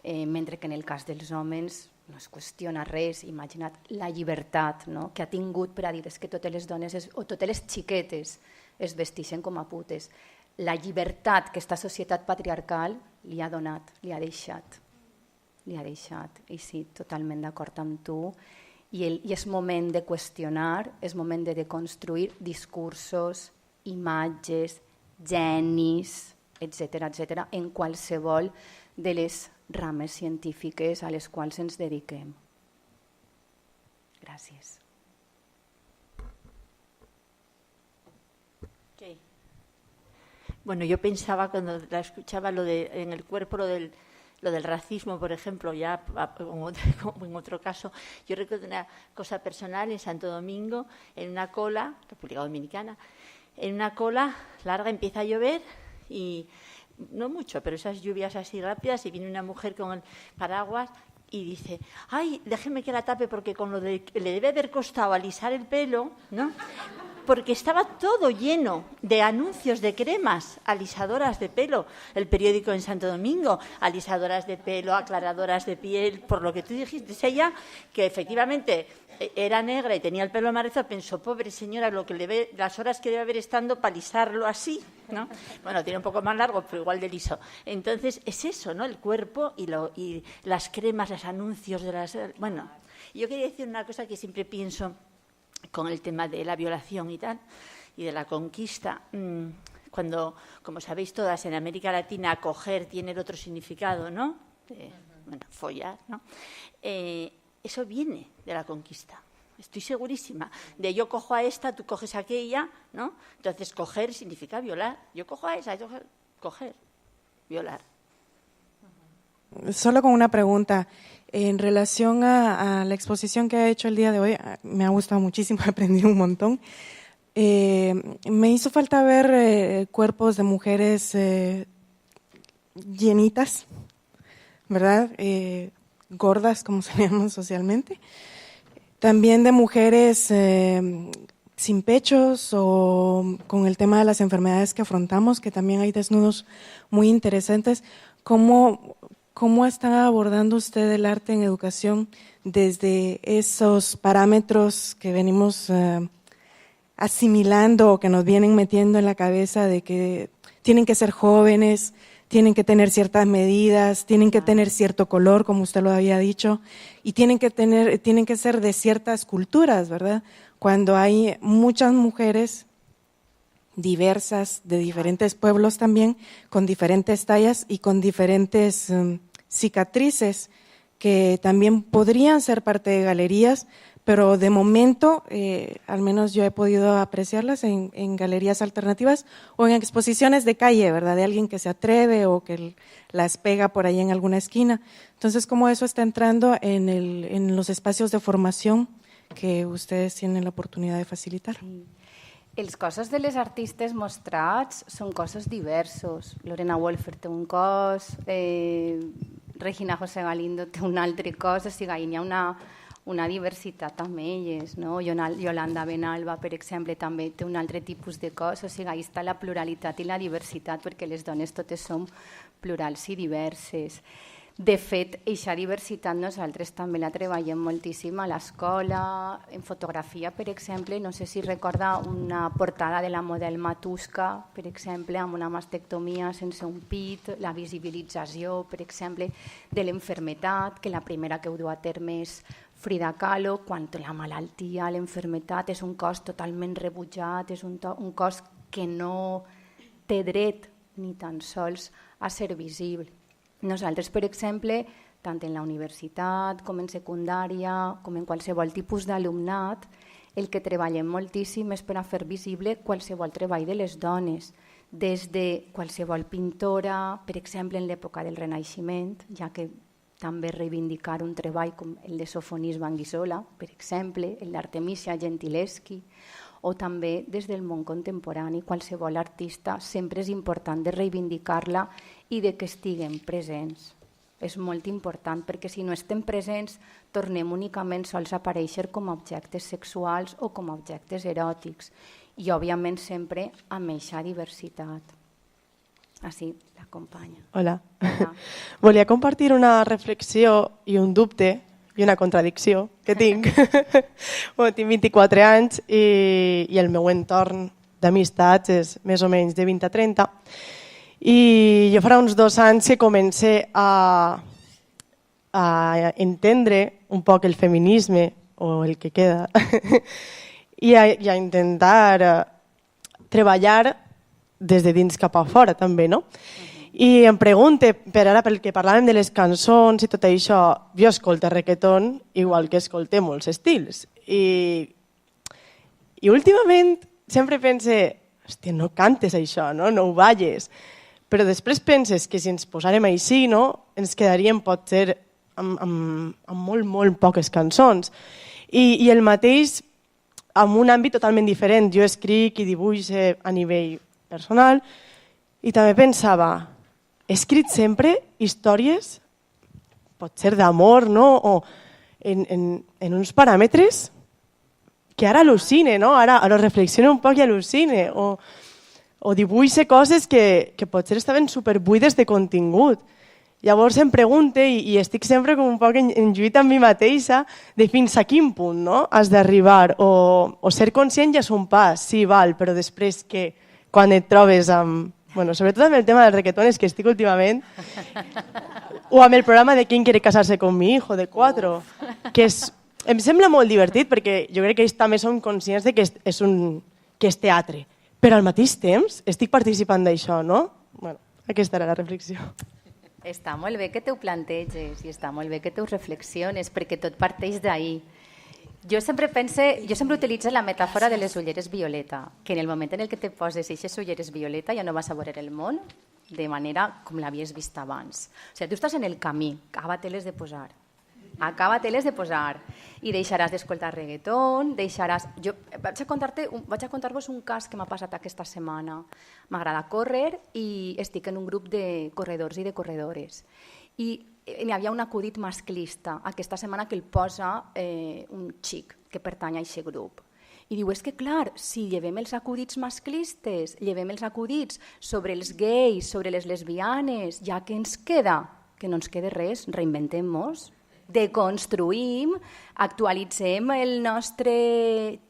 mentre que en el cas dels homes no es qüestiona res. Imagina't la llibertat, no?, que ha tingut per a dir que totes les dones o totes les xiquetes es vestixen com a putes. La llibertat que aquesta societat patriarcal li ha donat, li ha deixat. I sí, totalment d'acord amb tu. I és moment de qüestionar, és moment de deconstruir discursos, imatges, genis, etc., en qualsevol de les rames científiques a les quals ens dediquem. Gràcies. Okay. Bueno, yo pensaba cuando la escuchaba en el cuerpo lo del racismo, por ejemplo, ya en otro caso. Yo recuerdo una cosa personal en Santo Domingo, en una cola, República Dominicana, en una cola larga empieza a llover y no mucho, pero esas lluvias así rápidas, y viene una mujer con el paraguas y dice, ay, déjeme que la tape porque con lo de le debe haber costado alisar el pelo, ¿no? Porque estaba todo lleno de anuncios de cremas alisadoras de pelo. El periódico en Santo Domingo, alisadoras de pelo, aclaradoras de piel, por lo que tú dijiste. Ella, que efectivamente era negra y tenía el pelo amarillo, pensó, pobre señora, las horas que debe haber estando para alisarlo así, ¿no? Bueno, tiene un poco más largo, pero igual de liso. Entonces, es eso, ¿no? El cuerpo y las cremas, los anuncios de las... Bueno, yo quería decir una cosa que siempre pienso con el tema de la violación y tal, y de la conquista. Cuando, como sabéis todas, en América Latina acoger tiene el otro significado, ¿no? Bueno, follar, ¿no? Eso viene de la conquista. Estoy segurísima. De yo cojo a esta, tú coges a aquella, ¿no? Entonces, coger significa violar. Yo cojo a esa, coger, violar. Solo con una pregunta. En relación a la exposición que ha hecho el día de hoy, me ha gustado muchísimo, he aprendido un montón. Me hizo falta ver cuerpos de mujeres llenitas, ¿verdad? Gordas, como se llaman socialmente. También de mujeres sin pechos o con el tema de las enfermedades que afrontamos, que también hay desnudos muy interesantes. ¿Cómo está abordando usted el arte en educación desde esos parámetros que venimos asimilando o que nos vienen metiendo en la cabeza de que tienen que ser jóvenes, tienen que tener ciertas medidas, tienen que tener cierto color, como usted lo había dicho, y tienen que ser de ciertas culturas, ¿verdad? Cuando hay muchas mujeres diversas, de diferentes pueblos también, con diferentes tallas y con diferentes cicatrices que también podrían ser parte de galerías, pero de momento, al menos yo he podido apreciarlas en galerías alternativas o en exposiciones de calle, ¿verdad? De alguien que se atreve o que las pega por ahí en alguna esquina. Entonces, ¿cómo eso está entrando en los espacios de formación que ustedes tienen la oportunidad de facilitar? Sí. Els cossos de les artistes mostrats són cossos diversos. Lorena Wolfer té un cos, Regina José Galindo té un altre cos, o sigui, hi ha una diversitat amb elles, no? Yolanda Benalba, per exemple, també té un altre tipus de cos, o sigui, ahí està la pluralitat i la diversitat, perquè les dones totes som plurals i diverses. De fet, aquesta diversitat nosaltres també la treballem moltíssim a l'escola, en fotografia, per exemple. No sé si recorda una portada de la model Matuska, per exemple, amb una mastectomia sense un pit, la visibilització, per exemple, de l'enfermetat, que la primera que ho du a terme és Frida Kahlo, quan la malaltia, l'enfermetat, és un cos totalment rebutjat, és un cos que no té dret ni tan sols a ser visible. Nosaltres, per exemple, tant en la universitat com en secundària, com en qualsevol tipus d'alumnat, el que treballem moltíssim és per a fer visible qualsevol treball de les dones, des de qualsevol pintora, per exemple, en l'època del Renaixement, ja que també reivindicar un treball com el de Sofonis Banguissola, per exemple, el d'Artemisia Gentileschi, o també des del món contemporani, qualsevol artista, sempre és important de reivindicar-la i de que estiguem presents. És molt important, perquè si no estem presents tornem únicament sols a aparèixer com a objectes sexuals o com a objectes eròtics i, òbviament, sempre amb aquesta diversitat. Així l'acompanya. Hola. Hola. Volia compartir una reflexió i un dubte i una contradicció que tinc. Bueno, tinc 24 anys i el meu entorn d'amistats és més o menys de 20 a 30. I jo farà uns 2 anys que comencé a entendre un poc el feminisme, o el que queda, i a intentar treballar des de dins cap a fora també, no? I em pregunte, per ara, pel que parlàvem de les cançons i tot això, jo escolto reggaeton igual que escolto molts estils. I últimament sempre pense, hòstia, no cantes això, no ho balles. Però després penses que si ens posàrem així, no, ens quedaríem potser amb molt, molt poques cançons. I el mateix en un àmbit totalment diferent. Jo escric i dibuixo a nivell personal i també pensava, he escrit sempre històries, potser d'amor, no? O en uns paràmetres que ara al·lucine, no? Ara reflexiono un poc i al·lucine. O dibuixo coses que potser estaven superbuides de contingut. Llavors em pregunte, i estic sempre com un poc en lluita amb mi mateixa, de fins a quin punt, no? Has d'arribar, o ser conscient ja és un pas, sí, val, però després que quan et trobes amb... Bueno, sobretot amb el tema del reggaeton, és que estic últimament... O amb el programa de Quién quiere casarse con mi hijo, de 4, que em sembla molt divertit, perquè jo crec que ells també són conscients de que és teatre. Però al mateix temps estic participant d'això, no? Bueno, aquesta era la reflexió. Està molt bé que t'ho planteges i està molt bé que t'ho reflexiones, perquè tot parteix d'ahir. Jo sempre utilitzo la metàfora de les ulleres violeta, que en el moment en què te poses aquestes ulleres violeta ja no vas a veure el món de manera com l'havies vist abans. O sigui, tu estàs en el camí, acaba-te-les de posar. Acaba-te-les de posar i deixaràs d'escoltar reggaeton, Jo vaig a contar-vos un cas que m'ha passat aquesta setmana. M'agrada córrer i estic en un grup de corredors i de corredores. I n'hi havia un acudit masclista aquesta setmana que el posa un xic que pertany a aquest grup. I diu, és que clar, si llevem els acudits masclistes, llevem els acudits sobre els gais, sobre les lesbianes, ja què ens queda? Que no ens queda res, reinventem-nos, deconstruïm, actualitzem el nostre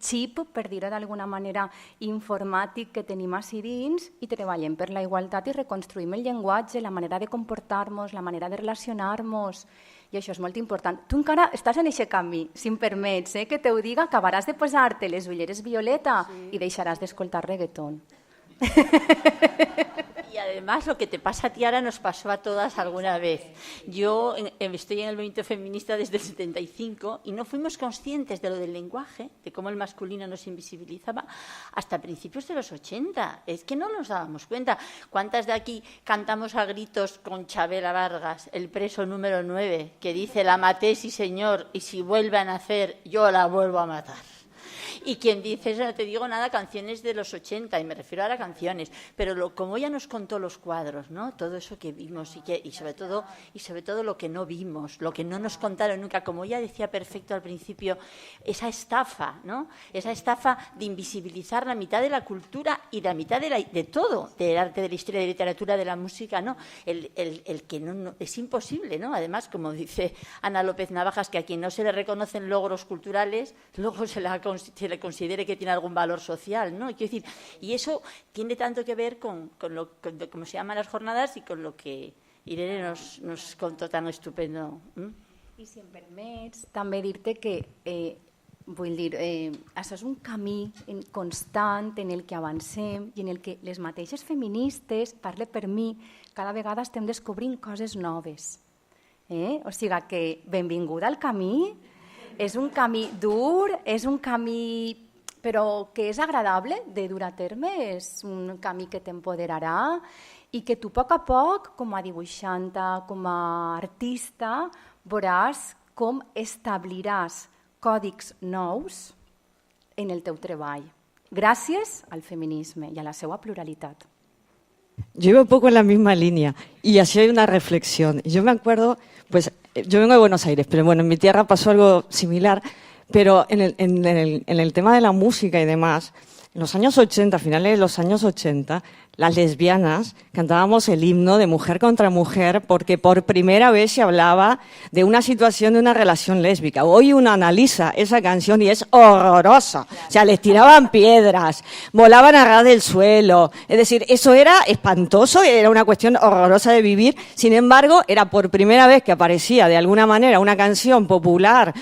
xip, per dir-ho d'alguna manera, informàtic que tenim així dins i treballem per la igualtat i reconstruïm el llenguatge, la manera de comportar-nos, la manera de relacionar-nos. I això és molt important. Tu encara estàs en aquest camí, si em permets, que te ho diga, acabaràs de posar-te les ulleres violeta i deixaràs d'escoltar reggaeton. Y además lo que te pasa a ti ahora nos pasó a todas alguna vez. Yo estoy en el movimiento feminista desde el 75 y no fuimos conscientes de lo del lenguaje, de cómo el masculino nos invisibilizaba, hasta principios de los 80. Es que no nos dábamos cuenta. ¿Cuántas de aquí cantamos a gritos con Chabela Vargas, el preso número 9, que dice la maté, sí señor, y si vuelve a nacer, yo la vuelvo a matar? Y quien dice eso, no te digo nada, canciones de los 80, y me refiero ahora a canciones, pero como ella nos contó los cuadros, ¿no? Todo eso que vimos y sobre todo lo que no vimos, lo que no nos contaron nunca, como ella decía perfecto al principio, esa estafa, ¿no? Esa estafa de invisibilizar la mitad de la cultura y la mitad de todo, del arte, de la historia, de la literatura, de la música, ¿no? El que no es imposible, ¿no? Además, como dice Ana López Navajas, que a quien no se le reconocen logros culturales, luego se le considere que tiene algún valor social, ¿no? Quiero decir, y eso tiene tanto que ver con cómo se llaman las jornadas y con lo que Irene nos contó tan estupendo. I si em permets, també dir-te que això és un camí constant en el que avancem i en el que les mateixes feministes, parle per mi, cada vegada estem descobrint coses noves. O sigui que benvinguda al camí. És un camí dur, és un camí però que és agradable de dur a terme, és un camí que t'empoderarà i que tu a poc, com a dibuixanta, com a artista, veuràs com establiràs còdics nous en el teu treball, gràcies al feminisme i a la seva pluralitat. Yo iba un poco en la misma línea y así hay una reflexión. Yo me acuerdo, pues yo vengo de Buenos Aires, pero bueno, en mi tierra pasó algo similar, pero en el tema de la música y demás, en los años 80, finales de los años 80, las lesbianas cantábamos el himno de Mujer contra Mujer porque por primera vez se hablaba de una situación de una relación lésbica. Hoy uno analiza esa canción y es horrorosa. O sea, les tiraban piedras, volaban a ras del suelo. Es decir, eso era espantoso, era una cuestión horrorosa de vivir. Sin embargo, era por primera vez que aparecía de alguna manera una canción popular,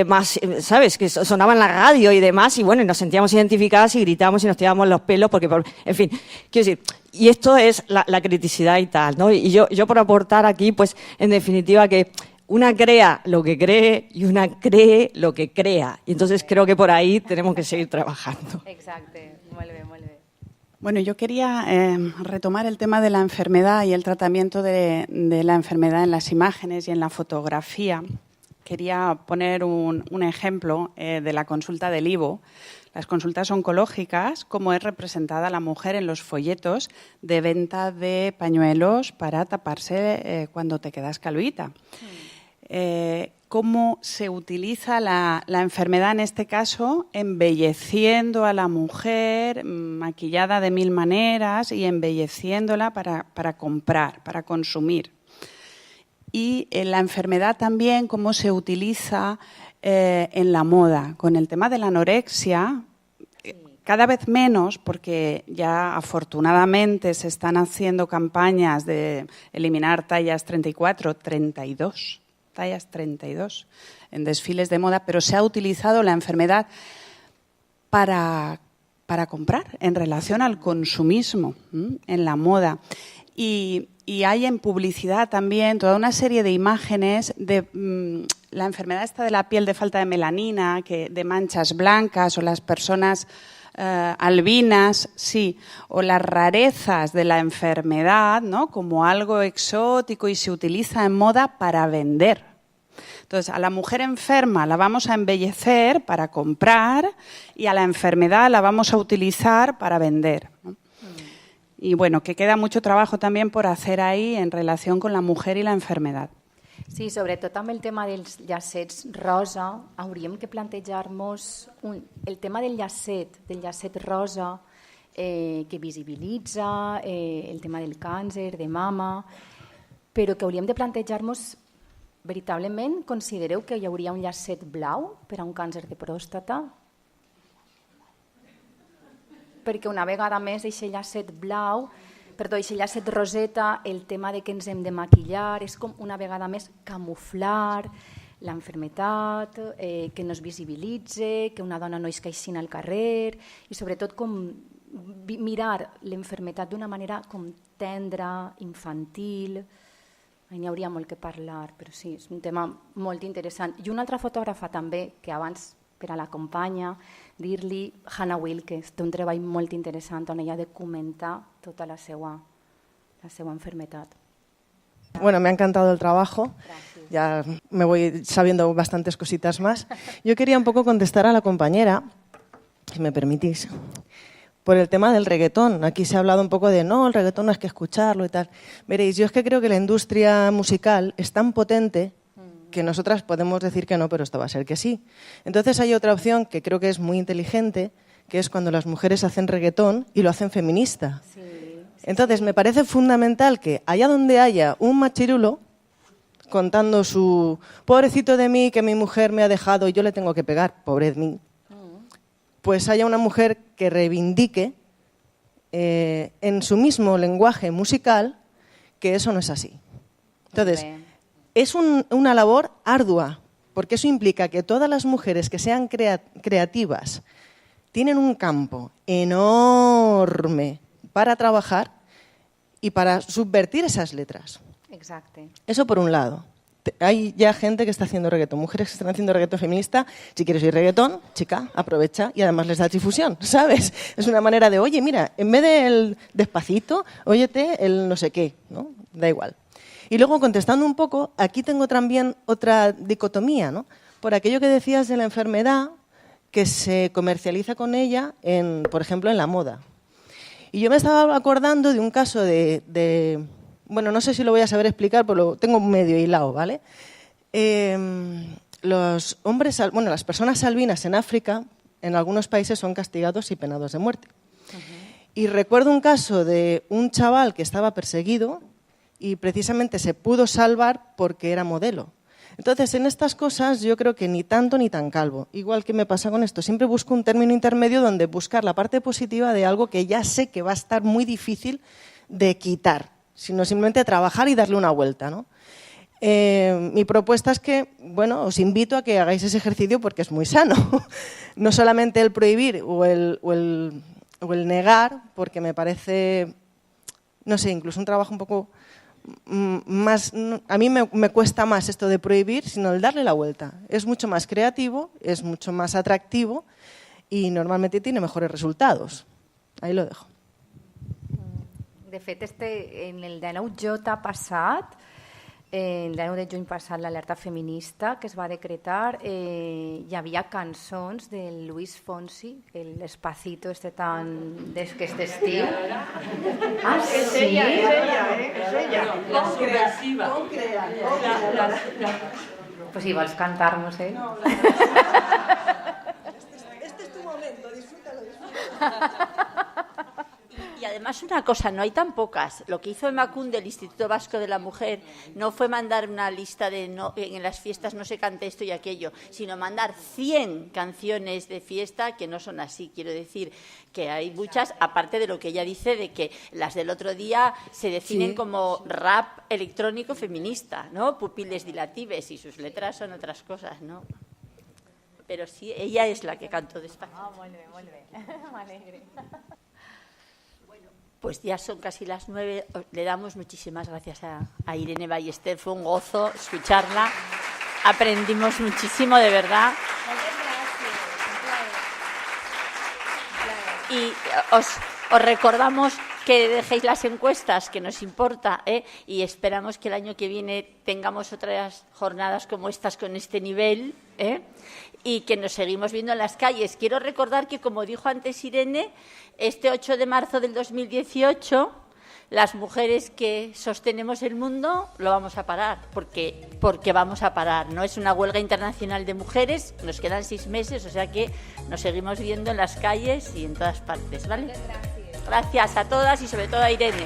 más, ¿sabes?, que sonaba en la radio y demás, y bueno, y nos sentíamos identificadas y gritábamos y nos tirábamos los pelos porque, en fin, quiero decir, y esto es la criticidad y tal, ¿no? Y yo por aportar aquí, pues, en definitiva, que una crea lo que cree y una cree lo que crea. Y entonces creo que por ahí tenemos que seguir trabajando. Exacto, muy bien, muy bien. Bueno, yo quería retomar el tema de la enfermedad y el tratamiento de la enfermedad en las imágenes y en la fotografía. Quería poner un ejemplo de la consulta del IVO. Las consultas oncológicas, cómo es representada la mujer en los folletos de venta de pañuelos para taparse cuando te quedas calvita. Cómo se utiliza la enfermedad, en este caso, embelleciendo a la mujer, maquillada de mil maneras y embelleciéndola para comprar, para consumir. Y la enfermedad también, cómo se utiliza en la moda. Con el tema de la anorexia, cada vez menos, porque ya afortunadamente se están haciendo campañas de eliminar tallas 34, 32, tallas 32 en desfiles de moda, pero se ha utilizado la enfermedad para comprar en relación al consumismo en la moda. Y hay en publicidad también toda una serie de imágenes de la enfermedad esta de la piel de falta de melanina, de manchas blancas, o las personas albinas, sí, o las rarezas de la enfermedad, ¿no?, como algo exótico y se utiliza en moda para vender. Entonces, a la mujer enferma la vamos a embellecer para comprar y a la enfermedad la vamos a utilizar para vender, ¿no? Y bueno, que queda mucho trabajo también por hacer ahí en relación con la mujer i la enfermedad. Sí, sobretot amb el tema dels llacets rosa, hauríem que plantejar-nos el tema del llacet rosa, que visibilitza el tema del càncer, de mama, però que hauríem de plantejar-nos veritablement, considereu que hi hauria un llacet blau per a un càncer de pròstata? Perquè una vegada més aquest llacet blau, aquest llacet roseta, el tema de que ens hem de maquillar, és com una vegada més camuflar l'enfermetat, que no es visibilitze, que una dona no es queixina al carrer i sobretot com mirar l'enfermetat d'una manera com tendra, infantil. N'hi hauria molt que parlar, però sí, és un tema molt interessant. I una altra fotògrafa també, que abans per a la companya, dir-li Hannah Wilkes, té un treball molt interessant on ella ha de comentar tota la seva enfermedad. Bueno, me ha encantado el trabajo. Gracias. Ya me voy sabiendo bastantes cositas más. Yo quería un poco contestar a la compañera, si me permitís, por el tema del reggaetón. Aquí se ha hablado un poco de, no, el reggaetón no hay que escucharlo y tal. Veréis, yo es que creo que la industria musical es tan potente que nosotras podemos decir que no, pero esto va a ser que sí. Entonces hay otra opción que creo que es muy inteligente, que es cuando las mujeres hacen reggaetón y lo hacen feminista. Sí. Entonces me parece fundamental que allá donde haya un machirulo contando su pobrecito de mí, que mi mujer me ha dejado y yo le tengo que pegar, pobre de mí, pues haya una mujer que reivindique en su mismo lenguaje musical que eso no es así. Entonces, es una labor ardua, porque eso implica que todas las mujeres que sean creativas tienen un campo enorme para trabajar y para subvertir esas letras. Exacto. Eso por un lado. Hay ya gente que está haciendo reggaetón, mujeres que están haciendo reggaetón feminista. Si quieres oír reggaetón, chica, aprovecha y además les das difusión, ¿sabes? Es una manera de, oye, mira, en vez del despacito, óyete el no sé qué, ¿no? Da igual. Y luego, contestando un poco, aquí tengo también otra dicotomía, ¿no? Por aquello que decías de la enfermedad que se comercializa con ella, por ejemplo, en la moda. Y yo me estaba acordando de un caso bueno, no sé si lo voy a saber explicar, pero lo tengo medio hilado, ¿vale? Las personas albinas en África, en algunos países son castigados y penados de muerte. Y recuerdo un caso de un chaval que estaba perseguido y precisamente se pudo salvar porque era modelo. Entonces, en estas cosas yo creo que ni tanto ni tan calvo. Igual que me pasa con esto, siempre busco un término intermedio donde buscar la parte positiva de algo que ya sé que va a estar muy difícil de quitar, sino simplemente trabajar y darle una vuelta, ¿no? Mi propuesta es que, bueno, os invito a que hagáis ese ejercicio porque es muy sano. No solamente el prohibir o el negar, porque me parece, no sé, incluso un trabajo un poco más, a mí me cuesta más esto de prohibir, sino el darle la vuelta. Es mucho más creativo, es mucho más atractivo y normalmente tiene mejores resultados. Ahí lo dejo. De fet, en el 19J passat, el 19 de juny passat, l'alerta feminista que es va decretar, hi havia cançons de Luis Fonsi, el Despacito tan que és d'estiu. Ah, sí? És ella, és ella. Com crea. Pues si vols cantar-nos, eh? Este es tu momento, disfrútalo. Y además una cosa, no hay tan pocas. Lo que hizo Emakunde, el Instituto Vasco de la Mujer, no fue mandar una lista de en las fiestas no se cante esto y aquello, sino mandar 100 canciones de fiesta que no son así. Quiero decir que hay muchas, aparte de lo que ella dice, de que las del otro día se definen como rap electrónico feminista, ¿no? Pupiles dilatives, y sus letras son otras cosas, ¿no? Pero sí, ella es la que cantó despacio. Ah, molt bé, m'alegre. Pues ya son casi las 9. Le damos muchísimas gracias a Irene Ballester. Fue un gozo escucharla. Aprendimos muchísimo, de verdad. Y os recordamos que dejéis las encuestas, que nos importa, y esperamos que el año que viene tengamos otras jornadas como estas con este nivel, y que nos seguimos viendo en las calles. Quiero recordar que, como dijo antes Irene, este 8 de marzo del 2018, las mujeres que sostenemos el mundo lo vamos a parar, porque vamos a parar. No es una huelga internacional de mujeres, nos quedan 6 meses, o sea que nos seguimos viendo en las calles y en todas partes, ¿vale? Gracias a todas y sobre todo a Irene.